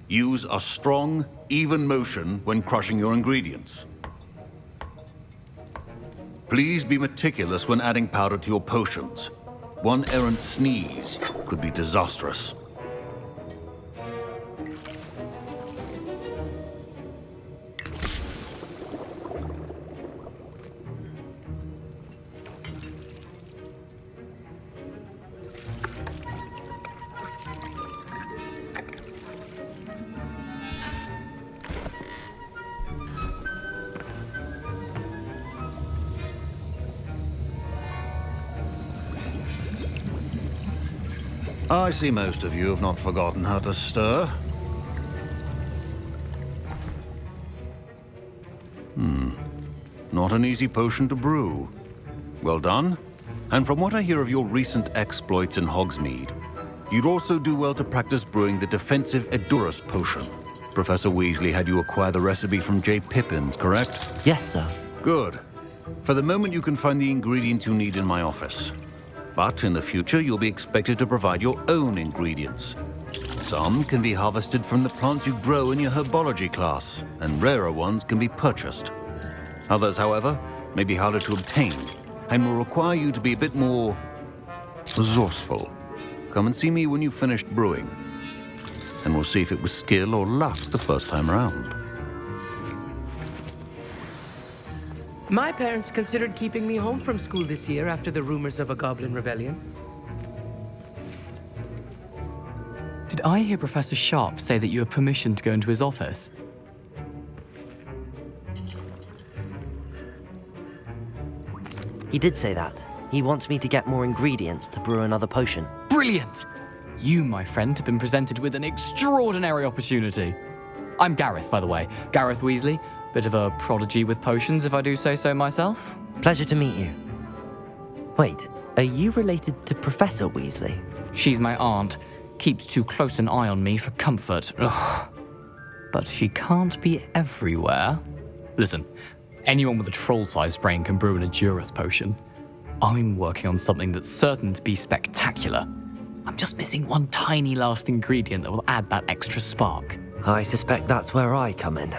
Use a strong, even motion when crushing your ingredients. Please be meticulous when adding powder to your potions. One errant sneeze could be disastrous. I see most of you have not forgotten how to stir. Not an easy potion to brew. Well done. And from what I hear of your recent exploits in Hogsmeade, you'd also do well to practice brewing the defensive Edurus potion. Professor Weasley had you acquire the recipe from J. Pippins, correct? Yes, sir. Good. For the moment, you can find the ingredients you need in my office. But in the future, you'll be expected to provide your own ingredients. Some can be harvested from the plants you grow in your herbology class, and rarer ones can be purchased. Others, however, may be harder to obtain, and will require you to be a bit more resourceful. Come and see me when you've finished brewing, and we'll see if it was skill or luck the first time around. My parents considered keeping me home from school this year after the rumors of a goblin rebellion. Did I hear Professor Sharp say that you have permission to go into his office? He did say that. He wants me to get more ingredients to brew another potion. Brilliant! You, my friend, have been presented with an extraordinary opportunity. I'm Gareth, by the way. Gareth Weasley. Bit of a prodigy with potions, if I do say so myself. Pleasure to meet you. Wait, are you related to Professor Weasley? She's my aunt. Keeps too close an eye on me for comfort. Ugh. But she can't be everywhere. Listen, anyone with a troll-sized brain can brew an Edurus potion. I'm working on something that's certain to be spectacular. I'm just missing one tiny last ingredient that will add that extra spark. I suspect that's where I come in.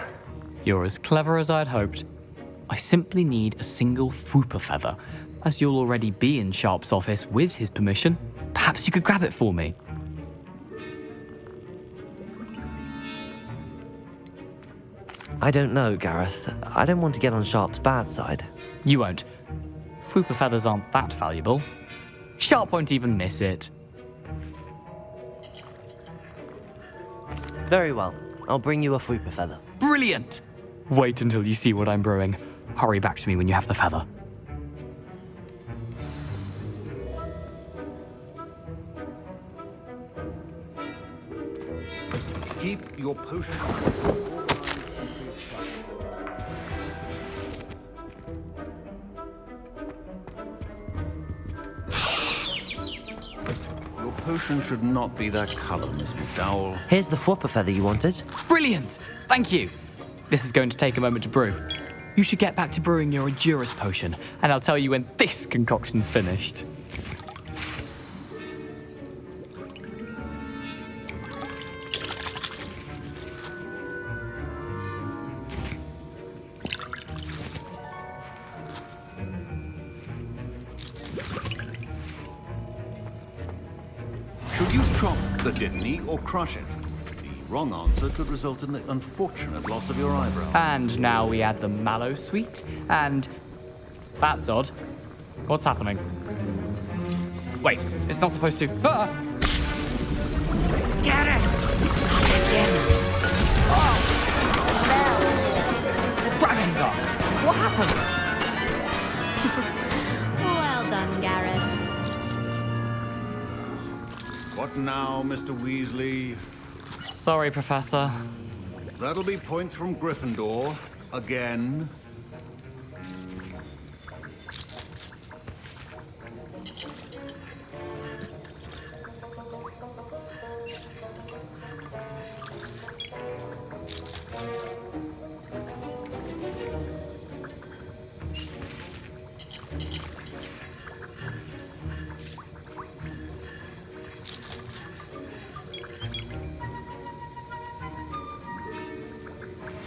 You're as clever as I'd hoped. I simply need a single Fwooper feather. As you'll already be in Sharp's office with his permission, perhaps you could grab it for me. I don't know, Gareth. I don't want to get on Sharp's bad side. You won't. Fwooper feathers aren't that valuable. Sharp won't even miss it. Very well. I'll bring you a Fwooper feather. Brilliant! Wait until you see what I'm brewing. Hurry back to me when you have the feather. Keep your potion. Your potion should not be that color, Miss McDowell. Here's the Fwooper feather you wanted. Brilliant! Thank you. This is going to take a moment to brew. You should get back to brewing your Edurus potion, and I'll tell you when this concoction's finished. chop the Dittany or crush it. The wrong answer could result in the unfortunate loss of your eyebrow. And now we add the mallow sweet, and... That's odd. What's happening? Wait, it's not supposed to... Ah! Get it! Dragon's up! What happened? Well done, Garrett. What now, Mr. Weasley? Sorry, Professor. That'll be points from Gryffindor. Again.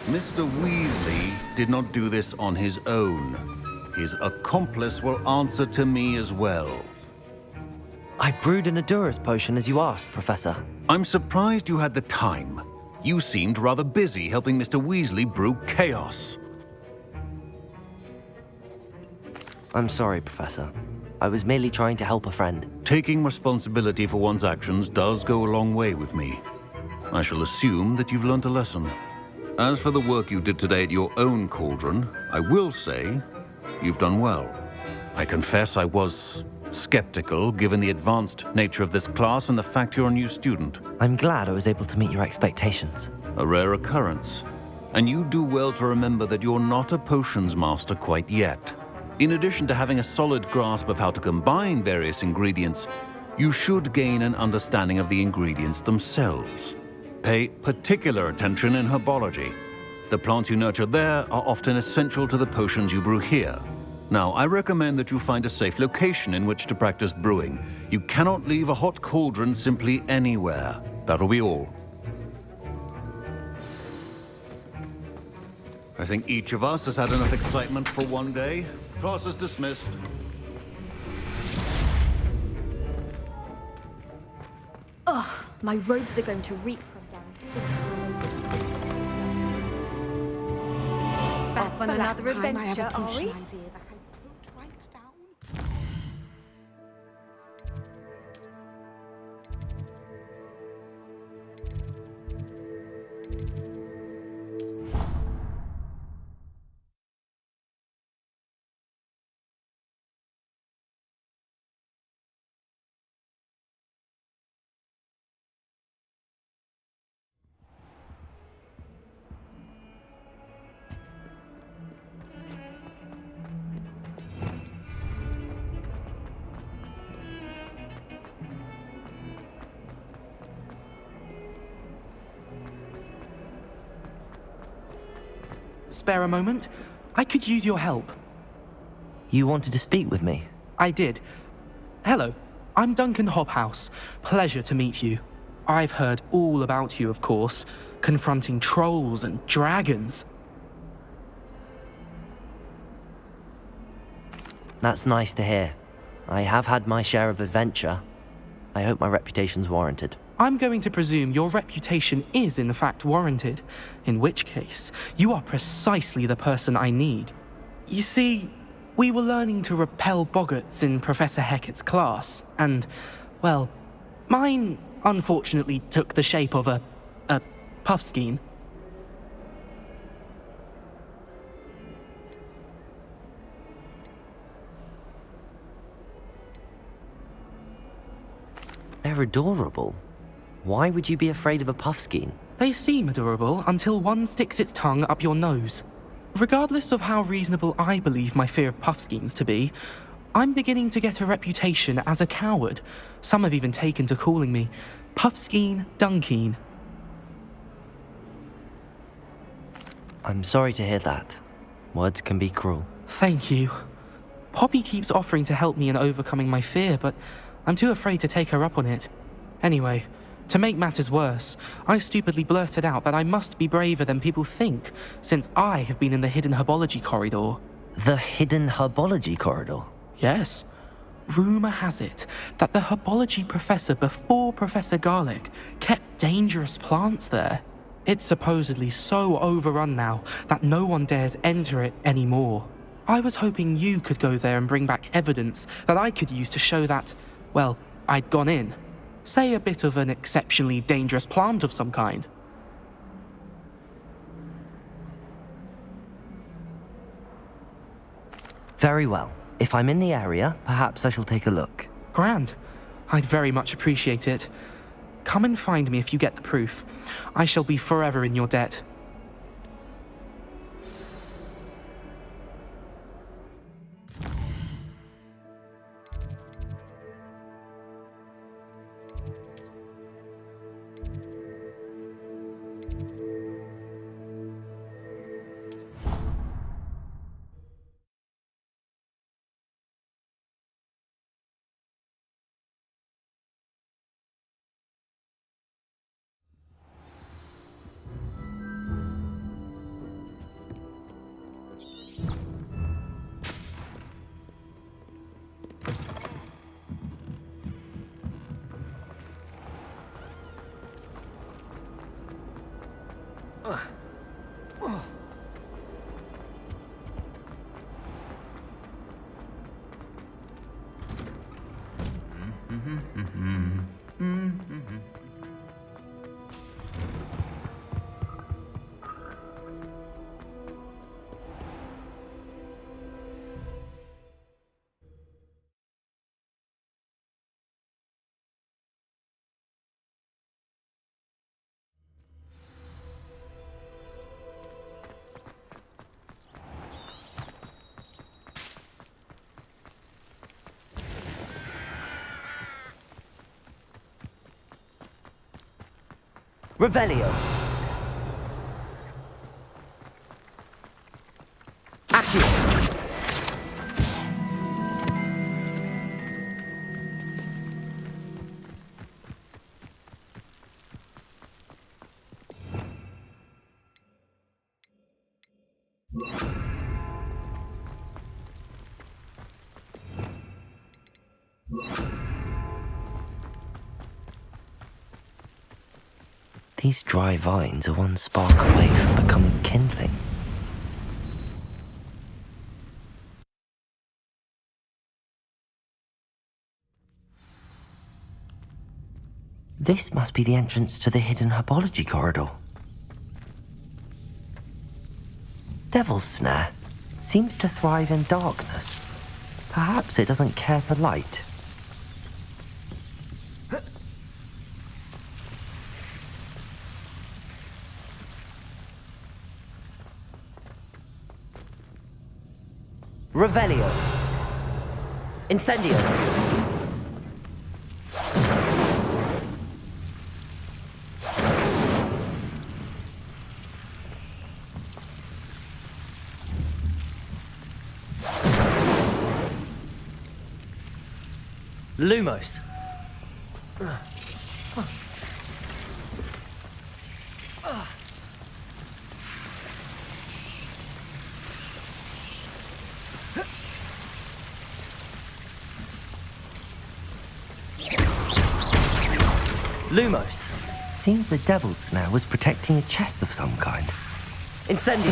Mr. Weasley did not do this on his own. His accomplice will answer to me as well. I brewed an Adurus potion as you asked, Professor. I'm surprised you had the time. You seemed rather busy helping Mr. Weasley brew chaos. I'm sorry, Professor. I was merely trying to help a friend. Taking responsibility for one's actions does go a long way with me. I shall assume that you've learnt a lesson. As for the work you did today at your own cauldron, I will say you've done well. I confess I was skeptical, given the advanced nature of this class and the fact you're a new student. I'm glad I was able to meet your expectations. A rare occurrence. And you do well to remember that you're not a potions master quite yet. In addition to having a solid grasp of how to combine various ingredients, you should gain an understanding of the ingredients themselves. Pay particular attention in herbology. The plants you nurture there are often essential to the potions you brew here. Now, I recommend that you find a safe location in which to practice brewing. You cannot leave a hot cauldron simply anywhere. That'll be all. I think each of us has had enough excitement for one day. Class is dismissed. Ugh, my robes are going to reek from down. Off on another adventure, are we? Spare a moment? I could use your help. You wanted to speak with me? I did. Hello, I'm Duncan Hobhouse. Pleasure to meet you. I've heard all about you, of course, confronting trolls and dragons. That's nice to hear. I have had my share of adventure. I hope my reputation's warranted. I'm going to presume your reputation is in fact warranted, in which case, you are precisely the person I need. You see, we were learning to repel boggarts in Professor Hecat's class, and, well, mine unfortunately took the shape of a puffskein. They're adorable. Why would you be afraid of a puffskein? They seem adorable until one sticks its tongue up your nose. Regardless of how reasonable I believe my fear of puffskeins to be, I'm beginning to get a reputation as a coward. Some have even taken to calling me Puffskein Dunkeen. I'm sorry to hear that. Words can be cruel. Thank you. Poppy keeps offering to help me in overcoming my fear, but I'm too afraid to take her up on it. Anyway, to make matters worse, I stupidly blurted out that I must be braver than people think, since I have been in the hidden herbology corridor. The hidden herbology corridor? Yes. Rumour has it that the herbology professor before Professor Garlick kept dangerous plants there. It's supposedly so overrun now that no one dares enter it anymore. I was hoping you could go there and bring back evidence that I could use to show that, well, I'd gone in. Say a bit of an exceptionally dangerous plant of some kind. Very well. If I'm in the area, perhaps I shall take a look. Grand. I'd very much appreciate it. Come and find me if you get the proof. I shall be forever in your debt. Revelio. Accio. These dry vines are one spark away from becoming kindling. This must be the entrance to the hidden herbology corridor. Devil's Snare seems to thrive in darkness. Perhaps it doesn't care for light. Revelio. Incendio. Lumos. Lumos. Seems the Devil's Snare was protecting a chest of some kind. Incendio.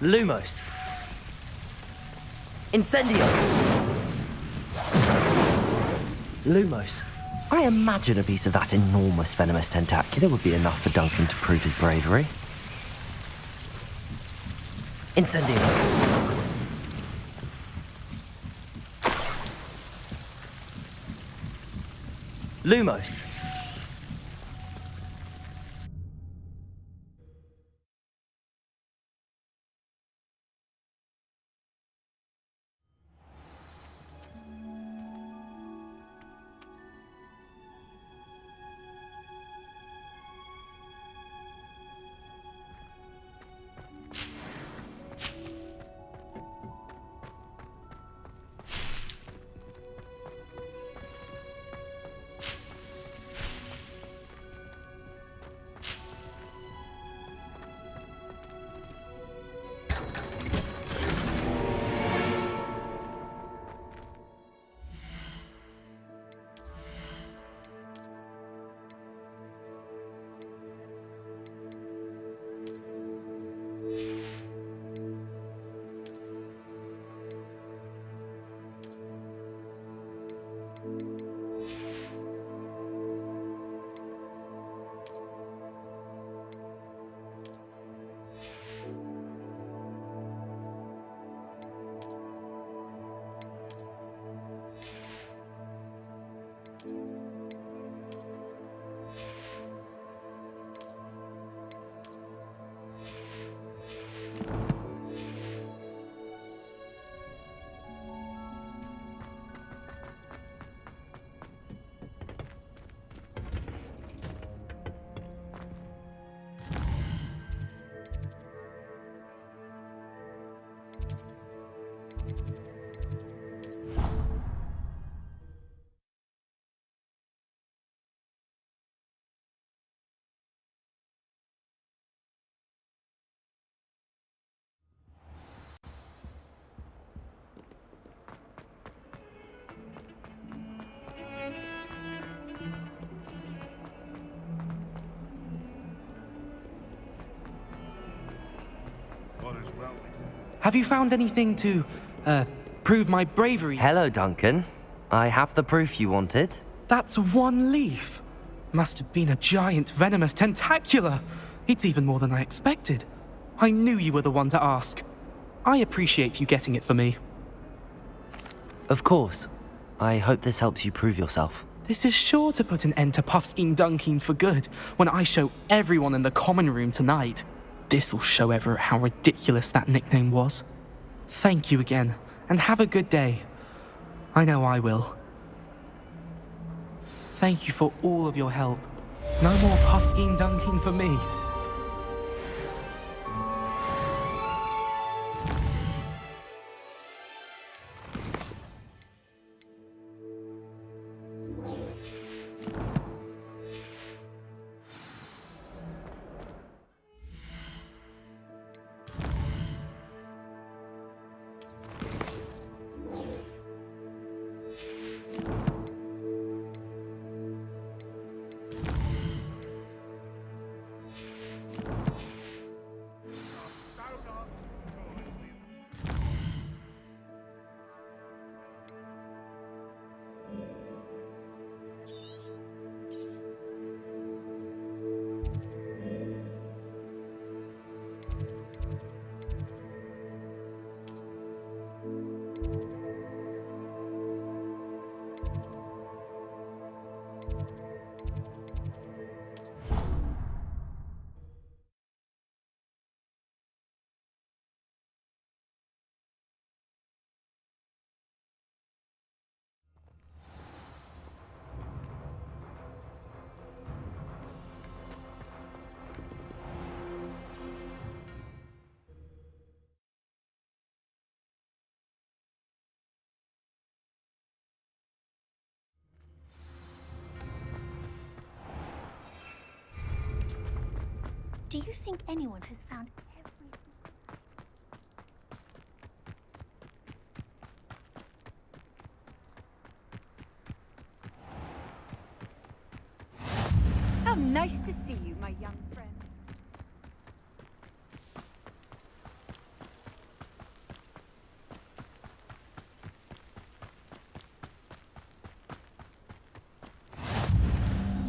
Lumos. Incendio. Lumos. I imagine a piece of that enormous venomous tentacular would be enough for Duncan to prove his bravery. Incendio. Lumos. as well. Have you found anything to, prove my bravery? Hello, Duncan. I have the proof you wanted. That's one leaf. Must have been a giant venomous tentacula. It's even more than I expected. I knew you were the one to ask. I appreciate you getting it for me. Of course. I hope this helps you prove yourself. This is sure to put an end to Puffskein Dunkin for good when I show everyone in the common room tonight. This'll show Everett how ridiculous that nickname was. Thank you again, and have a good day. I know I will. Thank you for all of your help. No more Puffskein Dunkin for me. Do you think anyone has found everything? How nice to see you, my young friend.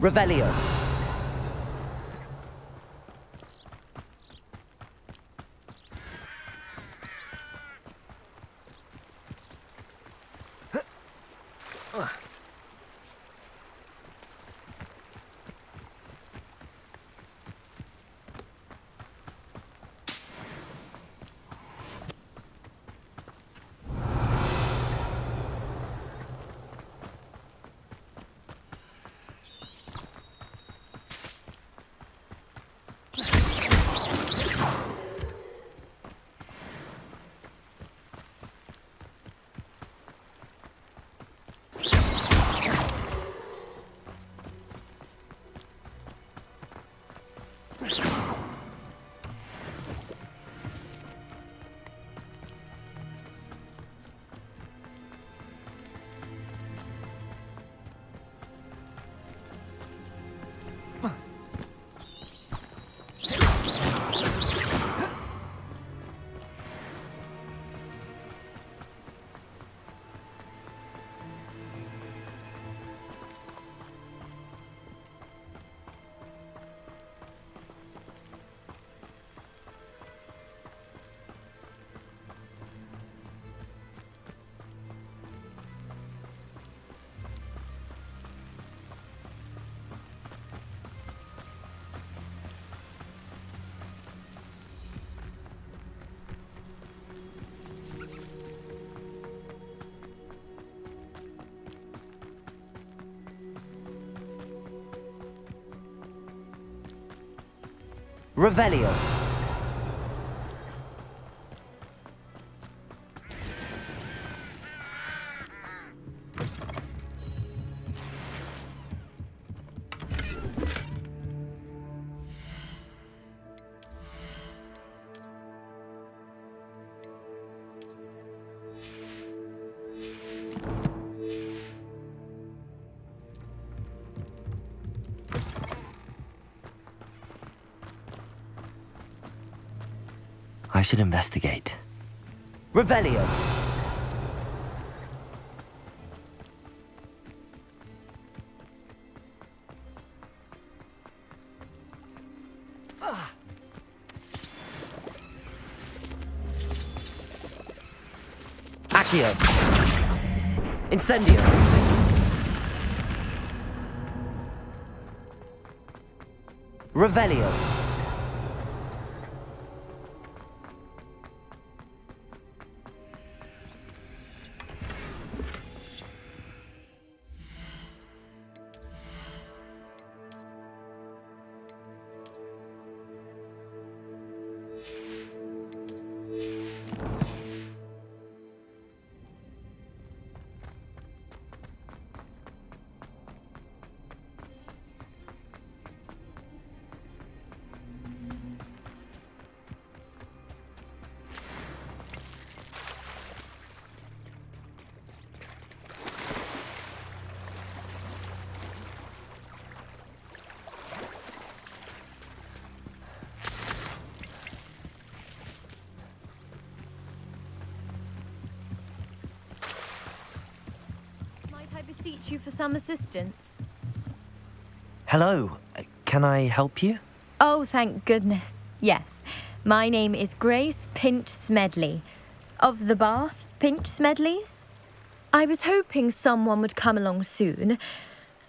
Revelio. Revelio. I should investigate. Revelio! Accio! Incendio! Revelio! Might I beseech you for some assistance? Hello, can I help you? Oh, thank goodness. Yes. My name is Grace Pinch Smedley. Of the Bath Pinch Smedleys? I was hoping someone would come along soon.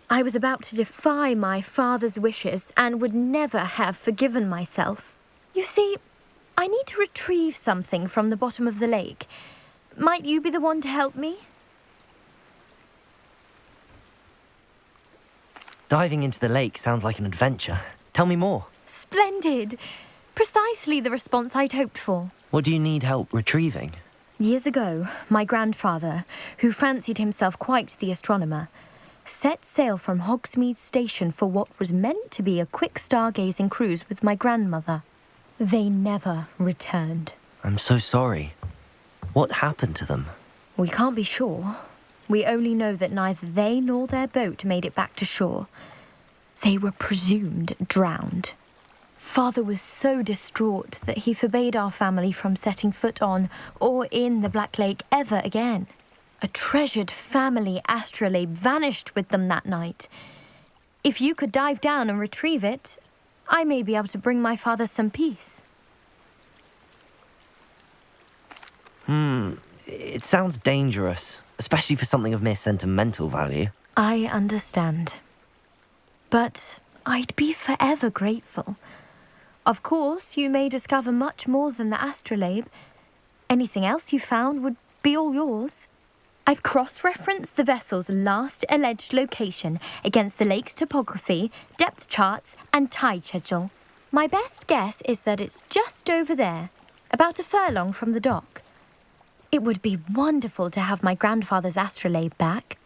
I was about to defy my father's wishes and would never have forgiven myself. You see, I need to retrieve something from the bottom of the lake. Might you be the one to help me? Diving into the lake sounds like an adventure. Tell me more. Splendid! Precisely the response I'd hoped for. What do you need help retrieving? Years ago, my grandfather, who fancied himself quite the astronomer, set sail from Hogsmeade Station for what was meant to be a quick stargazing cruise with my grandmother. They never returned. I'm so sorry. What happened to them? We can't be sure. We only know that neither they nor their boat made it back to shore. They were presumed drowned. Father was so distraught that he forbade our family from setting foot on or in the Black Lake ever again. A treasured family astrolabe vanished with them that night. If you could dive down and retrieve it, I may be able to bring my father some peace. It sounds dangerous, especially for something of mere sentimental value. I understand. But I'd be forever grateful. Of course, you may discover much more than the astrolabe. Anything else you found would be all yours. I've cross-referenced the vessel's last alleged location against the lake's topography, depth charts, and tide schedule. My best guess is that it's just over there, about a furlong from the dock. It would be wonderful to have my grandfather's astrolabe back.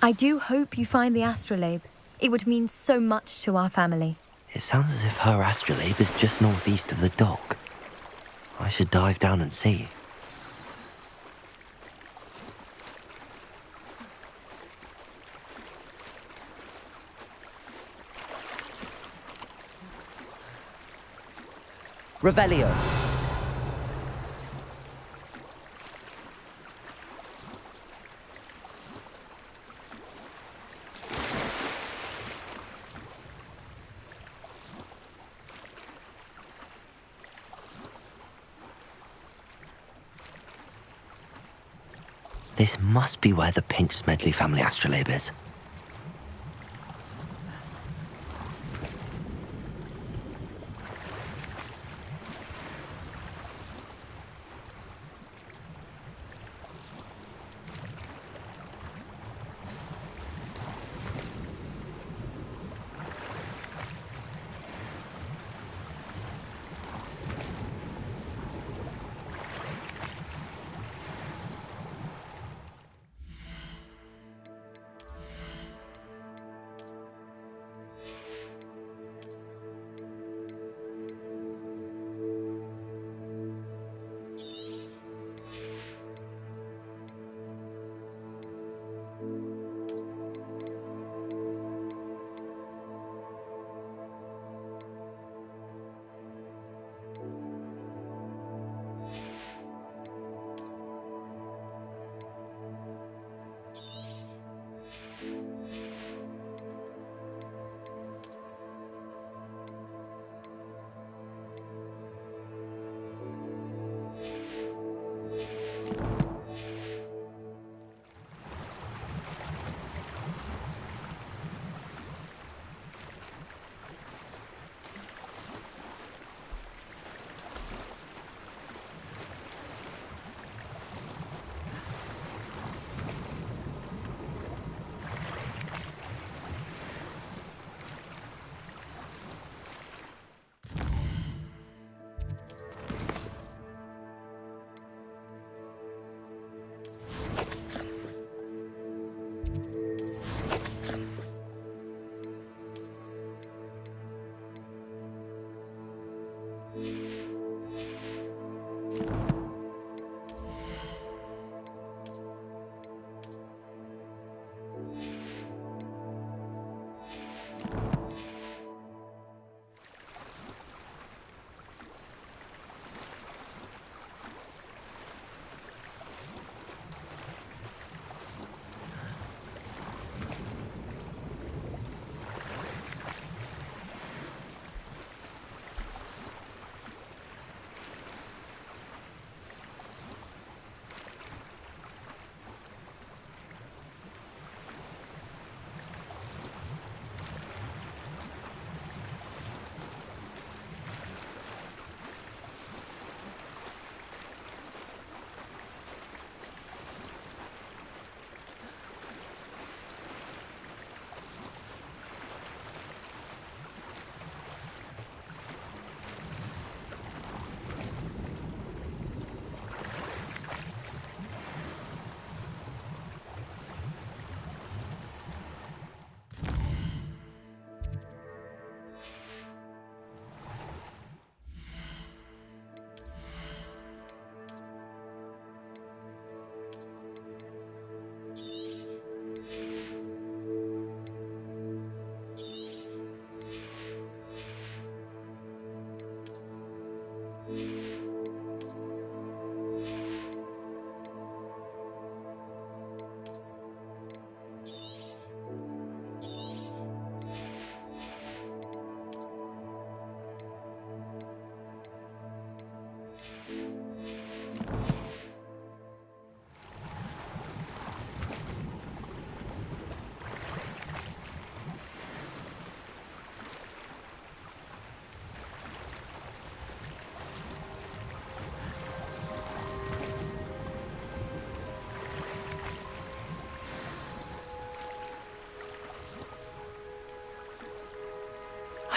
I do hope you find the astrolabe. It would mean so much to our family. It sounds as if her astrolabe is just northeast of the dock. I should dive down and see. Revelio. This must be where the Pinch Smedley family astrolabe is.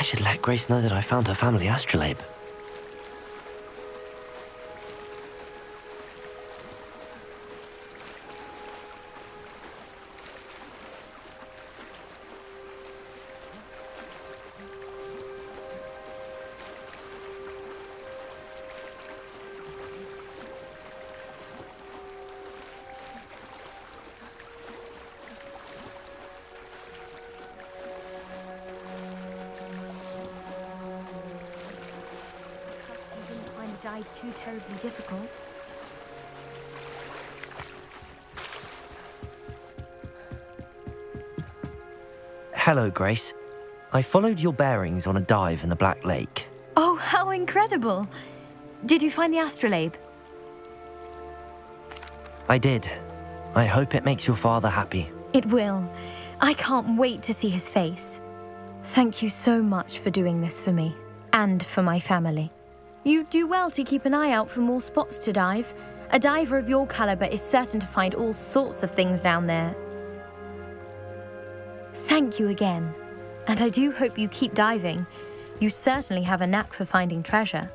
I should let Grace know that I found her family astrolabe. Dive too terribly difficult. Hello, Grace. I followed your bearings on a dive in the Black Lake. Oh, how incredible! Did you find the astrolabe? I did. I hope it makes your father happy. It will. I can't wait to see his face. Thank you so much for doing this for me, and for my family. You do well to keep an eye out for more spots to dive. A diver of your caliber is certain to find all sorts of things down there. Thank you again. And I do hope you keep diving. You certainly have a knack for finding treasure.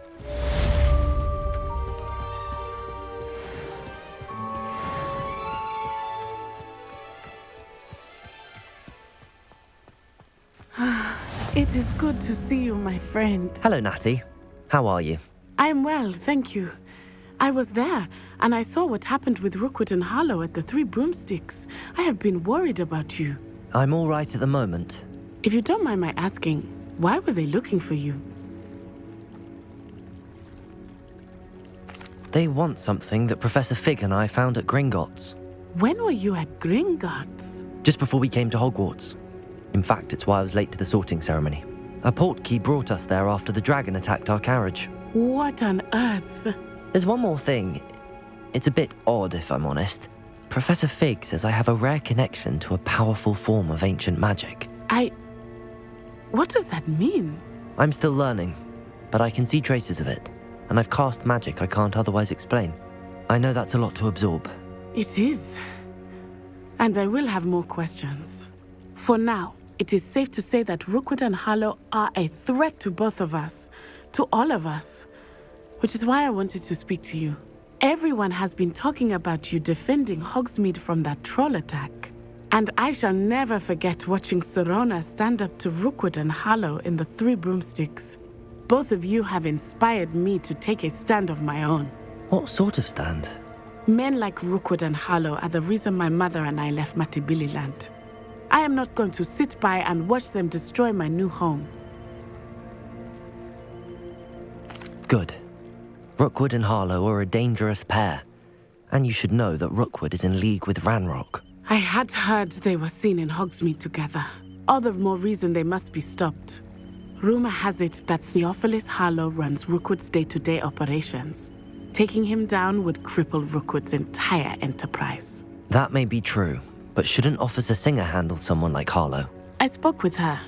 It is good to see you, my friend. Hello, Natty. How are you? I'm well, thank you. I was there, and I saw what happened with Rookwood and Harlow at the Three Broomsticks. I have been worried about you. I'm all right at the moment. If you don't mind my asking, why were they looking for you? They want something that Professor Fig and I found at Gringotts. When were you at Gringotts? Just before we came to Hogwarts. In fact, it's why I was late to the sorting ceremony. A portkey brought us there after the dragon attacked our carriage. What on earth? There's one more thing. It's a bit odd, if I'm honest. Professor Fig says I have a rare connection to a powerful form of ancient magic. What does that mean? I'm still learning, but I can see traces of it, and I've cast magic I can't otherwise explain. I know that's a lot to absorb. It is. And I will have more questions. For now, it is safe to say that Rookwood and Harlow are a threat to both of us, to all of us, which is why I wanted to speak to you. Everyone has been talking about you defending Hogsmeade from that troll attack. And I shall never forget watching Sorona stand up to Rookwood and Harlow in the Three Broomsticks. Both of you have inspired me to take a stand of my own. What sort of stand? Men like Rookwood and Harlow are the reason my mother and I left Matibili land. I am not going to sit by and watch them destroy my new home. Good. Rookwood and Harlow are a dangerous pair. And you should know that Rookwood is in league with Ranrock. I had heard they were seen in Hogsmeade together. All the more reason they must be stopped. Rumor has it that Theophilus Harlow runs Rookwood's day-to-day operations. Taking him down would cripple Rookwood's entire enterprise. That may be true, but shouldn't Officer Singer handle someone like Harlow? I spoke with her.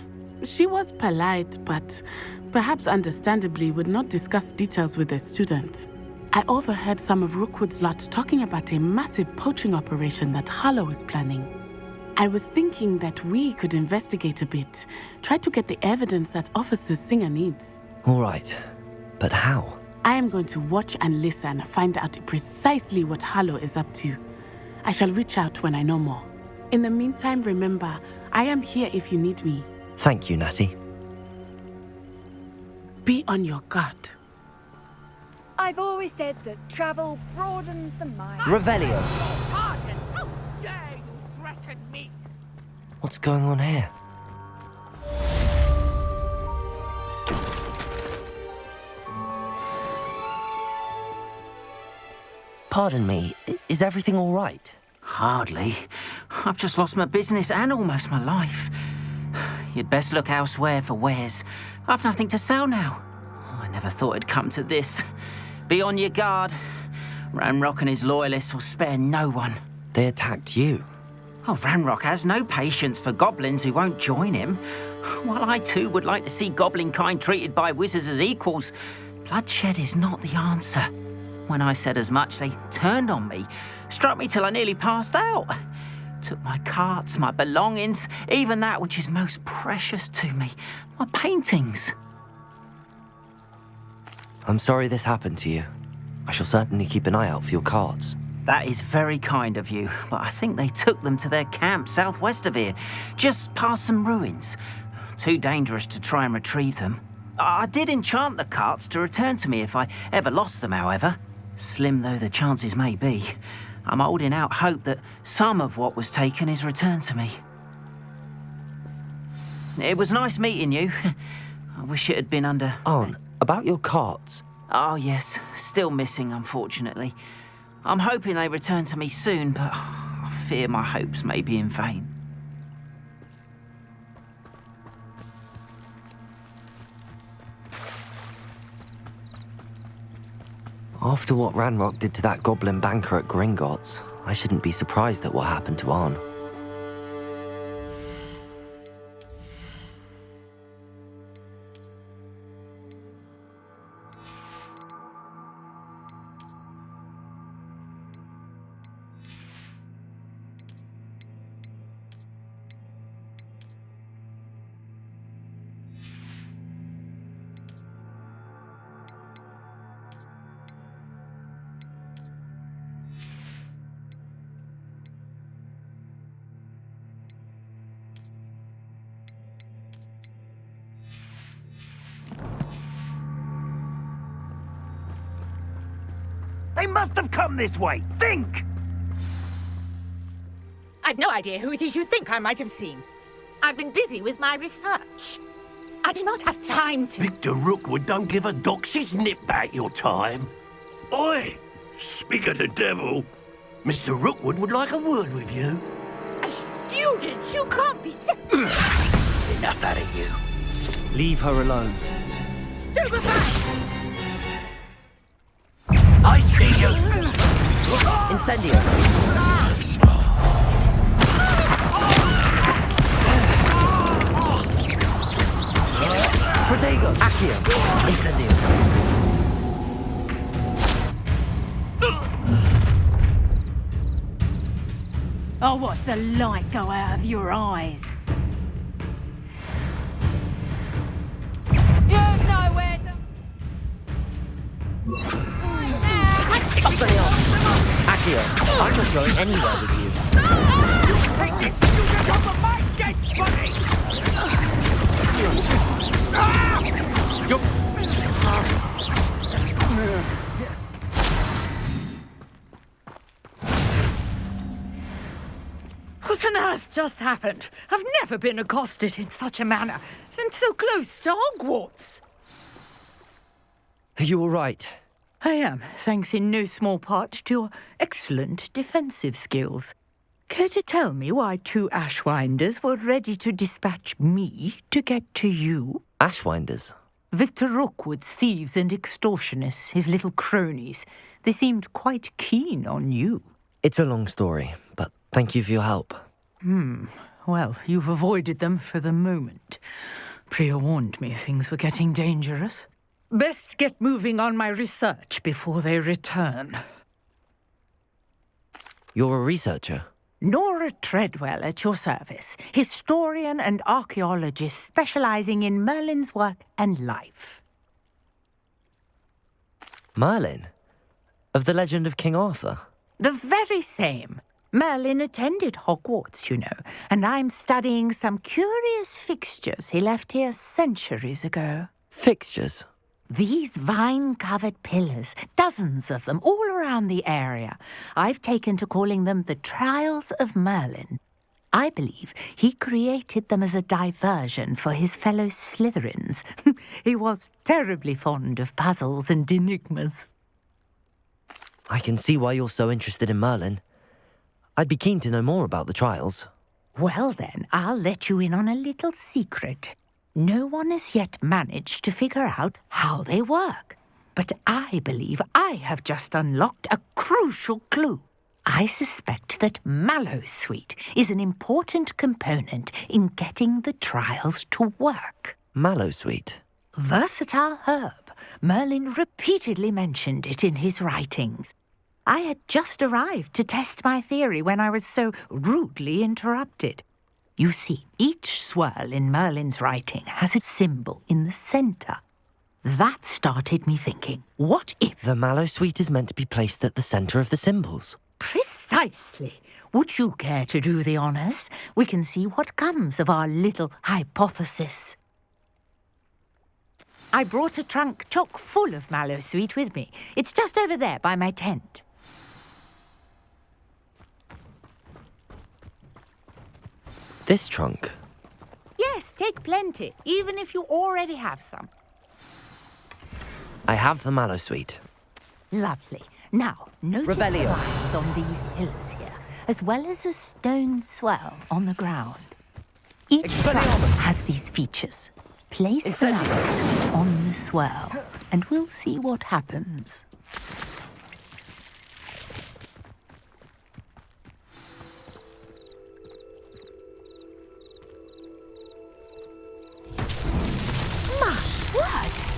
She was polite, but perhaps understandably would not discuss details with a student. I overheard some of Rookwood's lot talking about a massive poaching operation that Harlow is planning. I was thinking that we could investigate a bit, try to get the evidence that Officer Singer needs. All right, but how? I am going to watch and listen, find out precisely what Harlow is up to. I shall reach out when I know more. In the meantime, remember, I am here if you need me. Thank you, Natty. Be on your guard. I've always said that travel broadens the mind. Revelio. Pardon, how dare you threaten me? What's going on here? Pardon me, is everything all right? Hardly. I've just lost my business and almost my life. You'd best look elsewhere for wares. I've nothing to sell now. I never thought it'd come to this. Be on your guard. Ranrock and his loyalists will spare no one. They attacked you? Oh, Ranrock has no patience for goblins who won't join him. While I too would like to see goblin kind treated by wizards as equals, bloodshed is not the answer. When I said as much, they turned on me, struck me till I nearly passed out. Took my carts, my belongings, even that which is most precious to me, my paintings. I'm sorry this happened to you. I shall certainly keep an eye out for your carts. That is very kind of you, but I think they took them to their camp southwest of here, just past some ruins. Too dangerous to try and retrieve them. I did enchant the carts to return to me if I ever lost them, however. Slim though the chances may be, I'm holding out hope that some of what was taken is returned to me. It was nice meeting you. I wish it had been under... Oh, about your carts. Oh, yes. Still missing, unfortunately. I'm hoping they return to me soon, but I fear my hopes may be in vain. After what Ranrock did to that goblin banker at Gringotts, I shouldn't be surprised at what happened to Arn. They must have come this way. Think! I've no idea who it is you think I might have seen. I've been busy with my research. I do not have time to... Victor Rookwood don't give a doxy's nip back your time. Oi! Speak of the devil. Mr. Rookwood would like a word with you. A student? You can't be sick. Enough out of you. Leave her alone. Stupefy! I see you! Incendio! Protego! Accio! Incendio! I'll watch the light go out of your eyes. You know where to... Accio, I'm not going anywhere with you. Take this student off of my dead body! What on earth just happened? I've never been accosted in such a manner, and so close to Hogwarts. Are you all right? I am, thanks in no small part to your excellent defensive skills. Care to tell me why 2 Ashwinders were ready to dispatch me to get to you? Ashwinders? Victor Rookwood's thieves and extortionists, his little cronies. They seemed quite keen on you. It's a long story, but thank you for your help. Well, you've avoided them for the moment. Priya warned me things were getting dangerous. Best get moving on my research before they return. You're a researcher? Nora Treadwell at your service, historian and archaeologist specializing in Merlin's work and life. Merlin? Of the legend of King Arthur? The very same. Merlin attended Hogwarts, you know, and I'm studying some curious fixtures he left here centuries ago. Fixtures? These vine-covered pillars, dozens of them, all around the area. I've taken to calling them the Trials of Merlin. I believe he created them as a diversion for his fellow Slytherins. He was terribly fond of puzzles and enigmas. I can see why you're so interested in Merlin. I'd be keen to know more about the trials. Well then, I'll let you in on a little secret. No one has yet managed to figure out how they work. But I believe I have just unlocked a crucial clue. I suspect that Mallowsweet is an important component in getting the trials to work. Mallowsweet? Versatile herb. Merlin repeatedly mentioned it in his writings. I had just arrived to test my theory when I was so rudely interrupted. You see, each swirl in Merlin's writing has a symbol in the centre. That started me thinking, what if... The Mallowsweet is meant to be placed at the centre of the symbols. Precisely. Would you care to do the honours? We can see what comes of our little hypothesis. I brought a trunk chock full of Mallowsweet with me. It's just over there by my tent. This trunk? Yes, take plenty, even if you already have some. I have the Mallowsweet. Lovely. Now, notice the lines on these pillars here, as well as a stone swell on the ground. Each trunk has these features. Place the Mallowsweet on the swell, and we'll see what happens.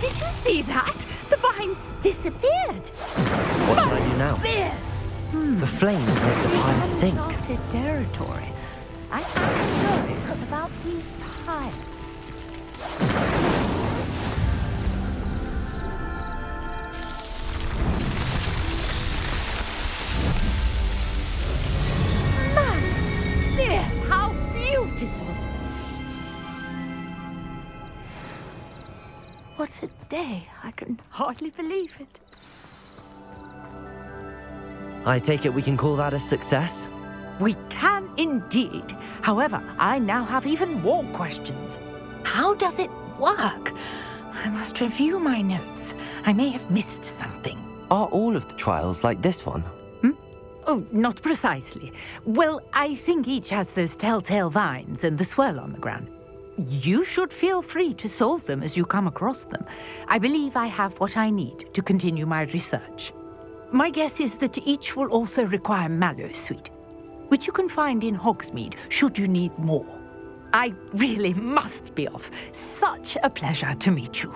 Did you see that? The vines disappeared. What should I do now? The flames make the fire sink. Uncharted territory. I am curious about these piles. Yes, how beautiful! What a day. I can hardly believe it. I take it we can call that a success? We can indeed. However, I now have even more questions. How does it work? I must review my notes. I may have missed something. Are all of the trials like this one? Oh, not precisely. Well, I think each has those telltale vines and the swirl on the ground. You should feel free to solve them as you come across them. I believe I have what I need to continue my research. My guess is that each will also require Mallowsweet, which you can find in Hogsmeade should you need more. I really must be off. Such a pleasure to meet you.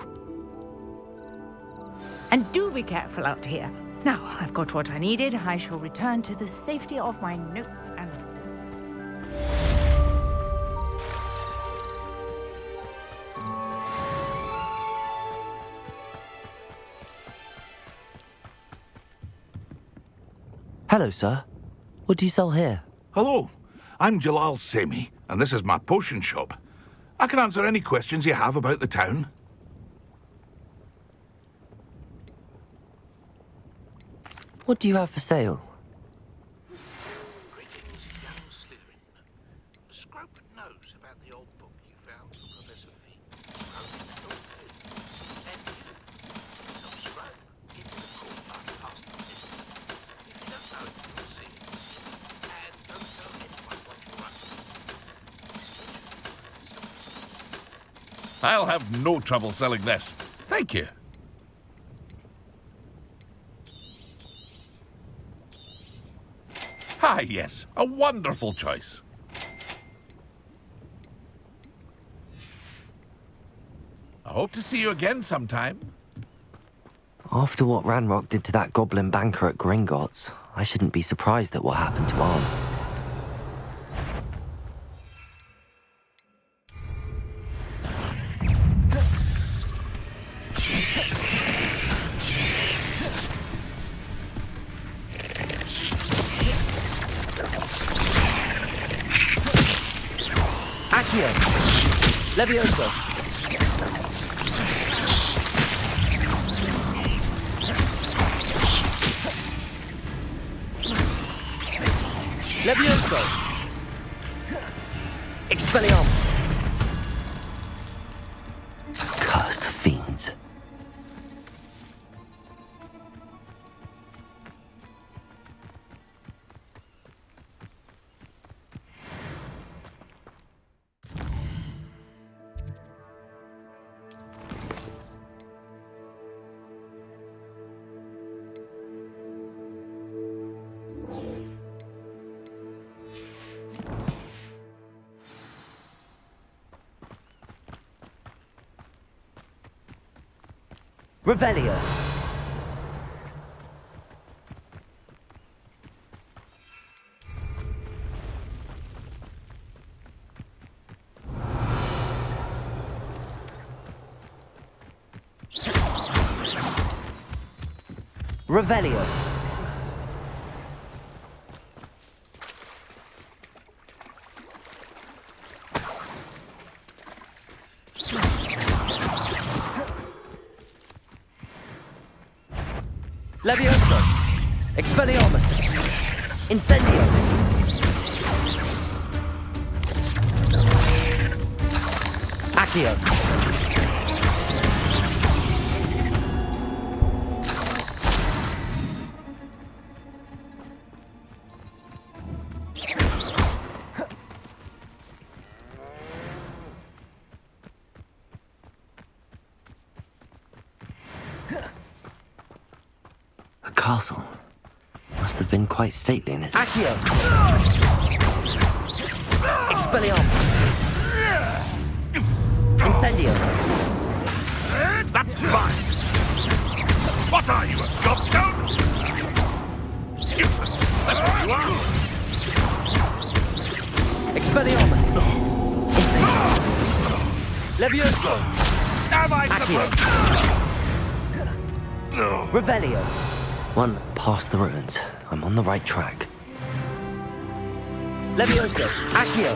And do be careful out here. Now, I've got what I needed. I shall return to the safety of my notes and... Hello, sir. What do you sell here? Hello, I'm Jalal Semi, and this is my potion shop. I can answer any questions you have about the town. What do you have for sale? Greetings, young Slytherin. Scrope knows about the old book you found for Professor Fee. And you, not Scrope, into the courtyard past the business. If you don't know it, you'll see it. And don't tell anyone what you're up to. I'll have no trouble selling this. Thank you. Ah, yes, a wonderful choice. I hope to see you again sometime. After what Ranrock did to that goblin banker at Gringotts, I shouldn't be surprised at what happened to Arm. Accio! Levioso! Levioso! Expelliarmus! Cursed fiends. Revelio. Revelio. Levioso! Expelliarmus! Incendio! Accio! The castle must have been quite stately in its... Accio! Expelliarmus! Incendio! That's fine! What are you, a gobstone? Useless! That's what you are! Expelliarmus! Incendio! Levioso! Am I supposed Revelio! One past the ruins. I'm on the right track. Levioso! Accio!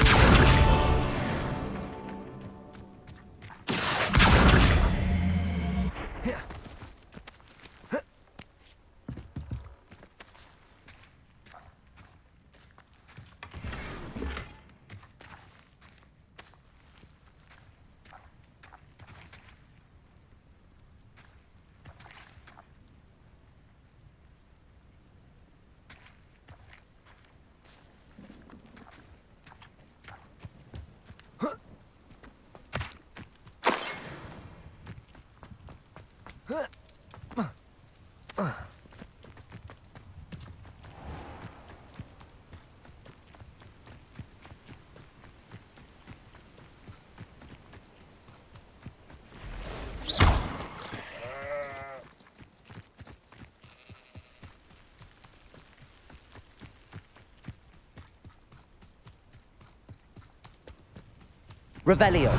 Revelio.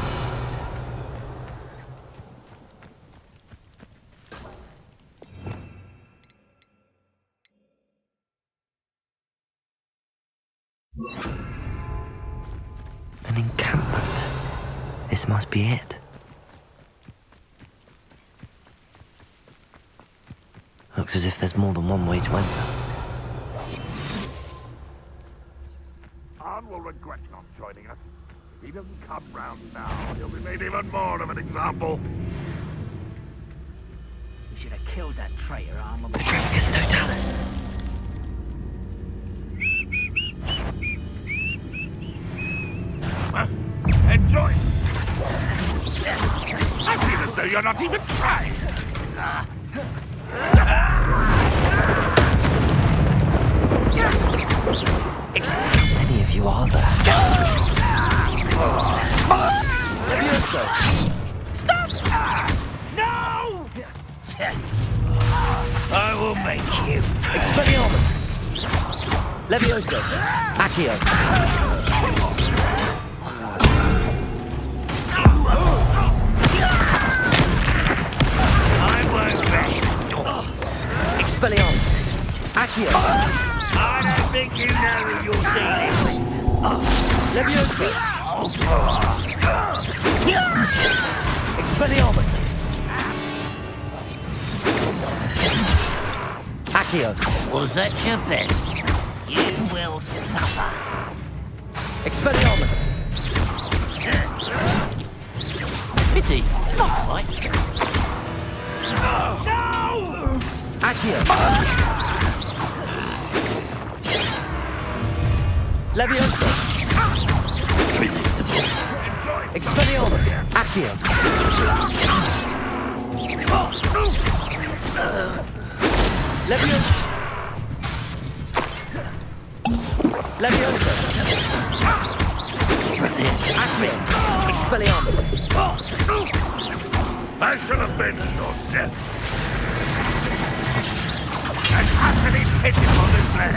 An encampment. This must be it. Looks as if there's more than one way to enter. Arn will regret not joining us. If he doesn't come round now, he'll be made even more of an example. You should have killed that traitor, Arn. Petrificus totalis. Enjoy! I feel as though you're not even trying! Many of you are there. Levioso! Stop! No! I will make you. Expelliarmus! Levioso! Accio! I won't rest. Expelliarmus! Accio! I don't think you know who you're dealing with. Levioso! Expelliarmus! Accio! Was that your best? You will suffer. Expelliarmus! Pity, not quite. No! Accio! Levioso! Expelliarmus! Accio! Levioso! Levioso! Accio! Expelliarmus! I shall avenge your death. And utterly pitiful display.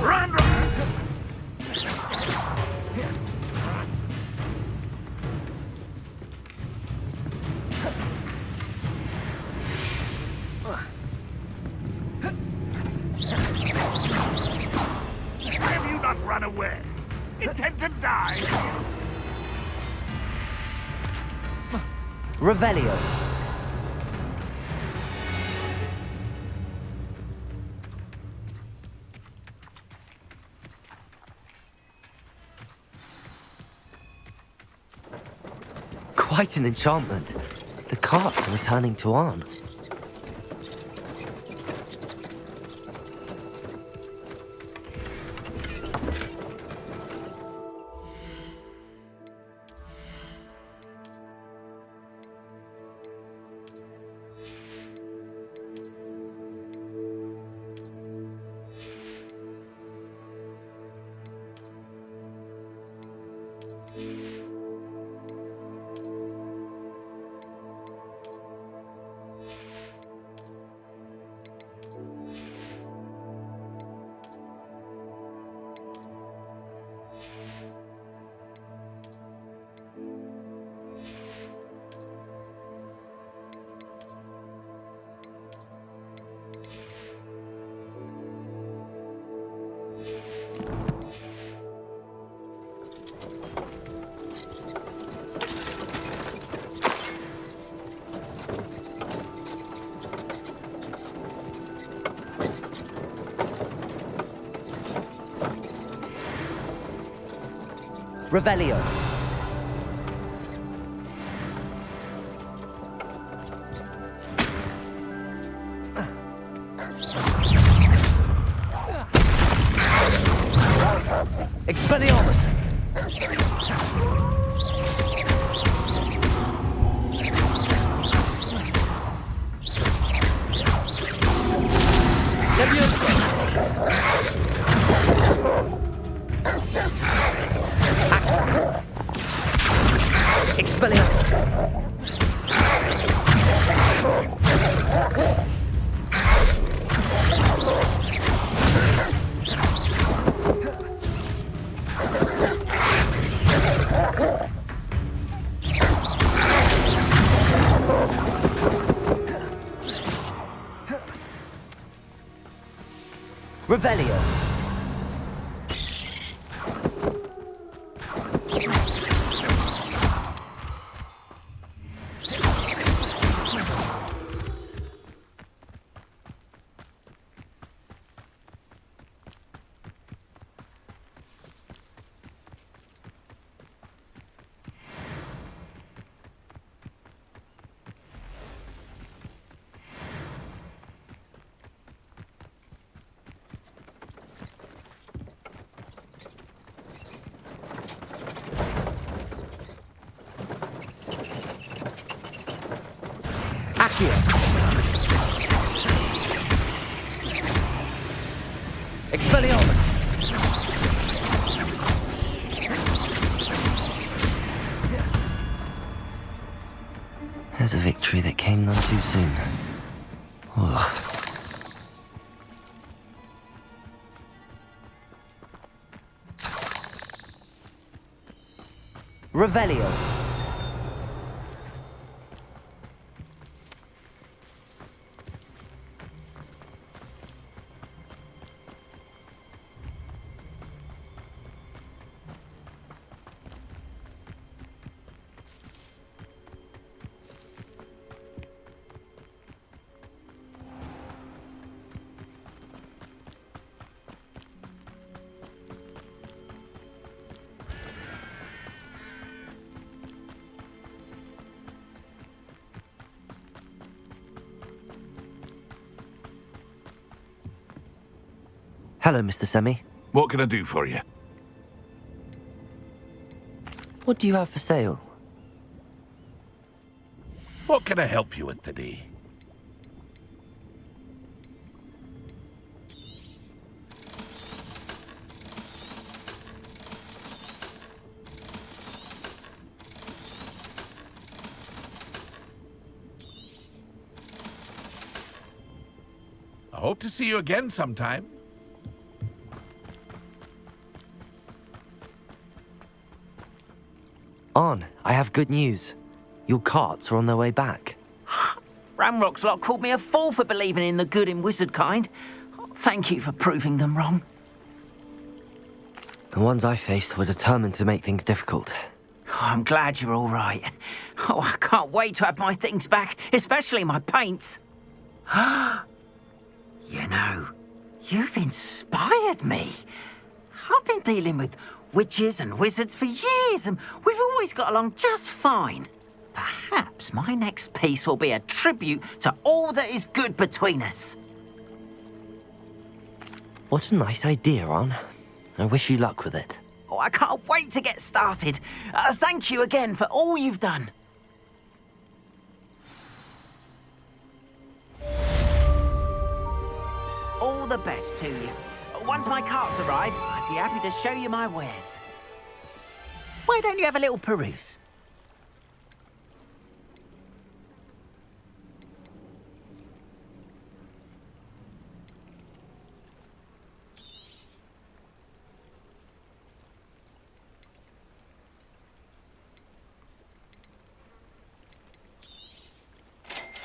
Run! Have you not run away? Intend to die? Revelio! Quite an enchantment. The carts are returning to Arn. Revelio. Expelliarmus. Levioso. Expelliarmus. Revelio. Expelliarmus! There's a victory that came none too soon. Ugh. Revelio. Hello, Mr. Semi. What can I do for you? What do you have for sale? What can I help you with today? I hope to see you again sometime. On, I have good news. Your carts are on their way back. Ramrock's lot called me a fool for believing in the good in wizard kind. Thank you for proving them wrong. The ones I faced were determined to make things difficult. Oh, I'm glad you're all right. Oh, I can't wait to have my things back, especially my paints. You know, you've inspired me. I've been dealing with witches and wizards for years, and we've always got along just fine. Perhaps my next piece will be a tribute to all that is good between us. What a nice idea, Ron. I wish you luck with it. Oh, I can't wait to get started. Thank you again for all you've done. All the best to you. Once my carts arrive, I'd be happy to show you my wares. Why don't you have a little peruse?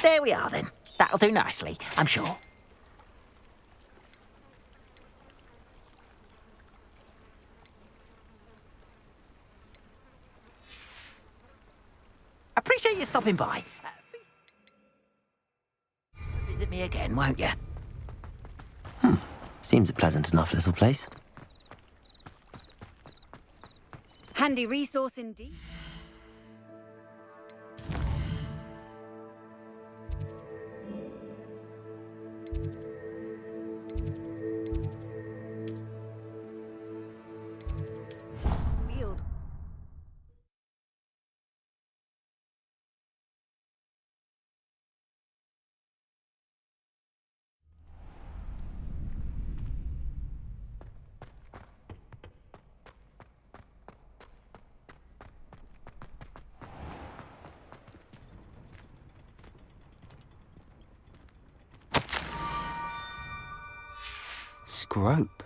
There we are then. That'll do nicely, I'm sure. Appreciate you stopping by. Visit me again, won't you? Seems a pleasant enough little place. Handy resource indeed. Scrope?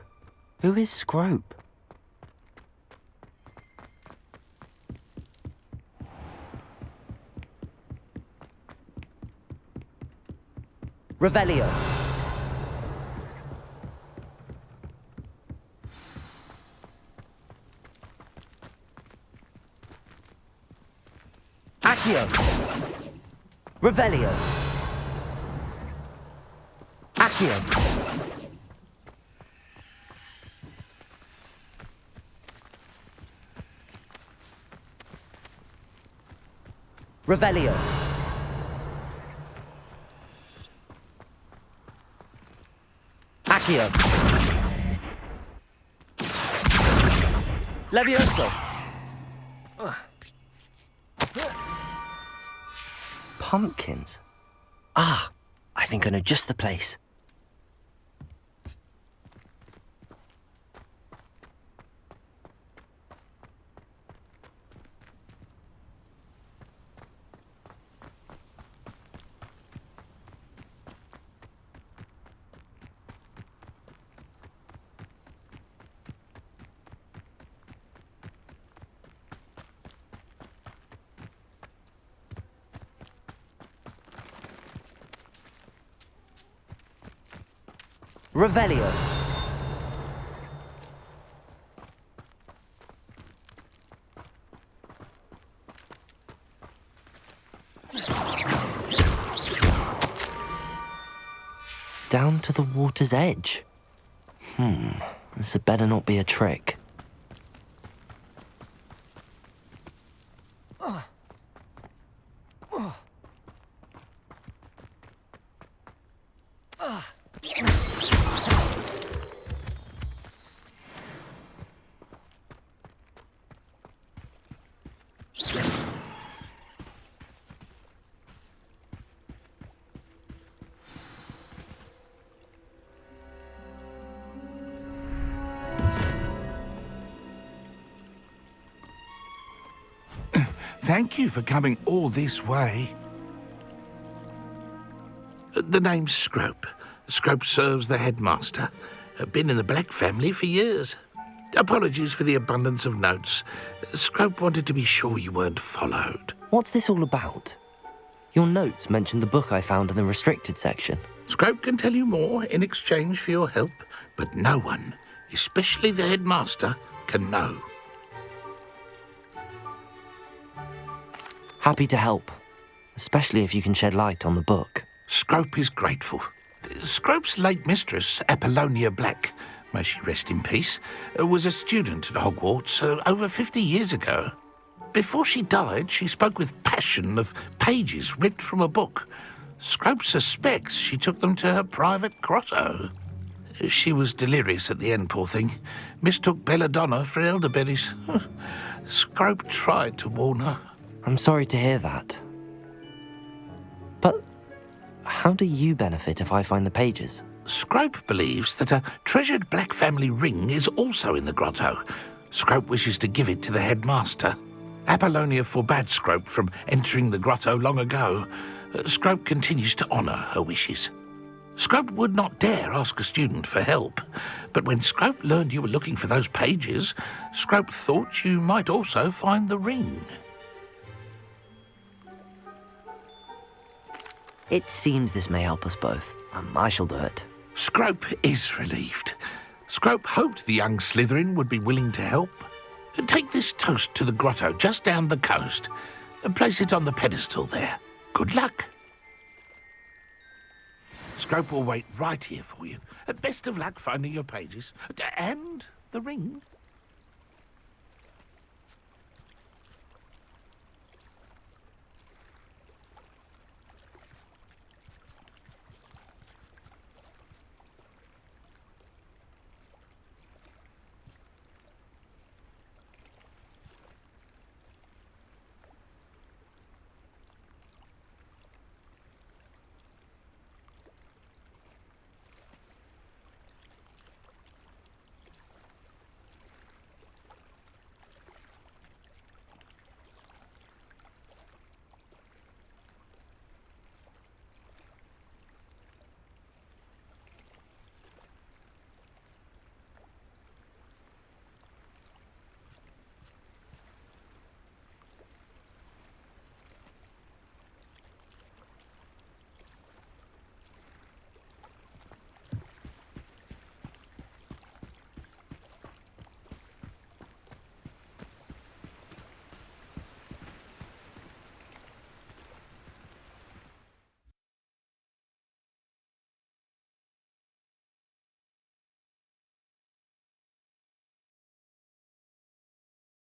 Who is Scrope? Revelio. Accio. Revelio. Accio. Revelio. Accio. Levioso. Pumpkins. Ah, I think I know just the place. Revelio. Down to the water's edge. This had better not be a trick. Thank you for coming all this way. The name's Scrope. Scrope serves the headmaster. Been in the Black family for years. Apologies for the abundance of notes. Scrope wanted to be sure you weren't followed. What's this all about? Your notes mentioned the book I found in the restricted section. Scrope can tell you more in exchange for your help, but no one, especially the headmaster, can know. Happy to help, especially if you can shed light on the book. Scrope is grateful. Scrope's late mistress, Apollonia Black, may she rest in peace, was a student at Hogwarts over 50 years ago. Before she died, she spoke with passion of pages ripped from a book. Scrope suspects she took them to her private grotto. She was delirious at the end, poor thing. Mistook belladonna for elderberries. Scrope tried to warn her. I'm sorry to hear that. But how do you benefit if I find the pages? Scrope believes that a treasured Black family ring is also in the grotto. Scrope wishes to give it to the headmaster. Apollonia forbade Scrope from entering the grotto long ago. Scrope continues to honour her wishes. Scrope would not dare ask a student for help, but when Scrope learned you were looking for those pages, Scrope thought you might also find the ring. It seems this may help us both. I shall do it. Scrope is relieved. Scrope hoped the young Slytherin would be willing to help. Take this toast to the grotto just down the coast and place it on the pedestal there. Good luck. Scrope will wait right here for you. Best of luck finding your pages. And the ring.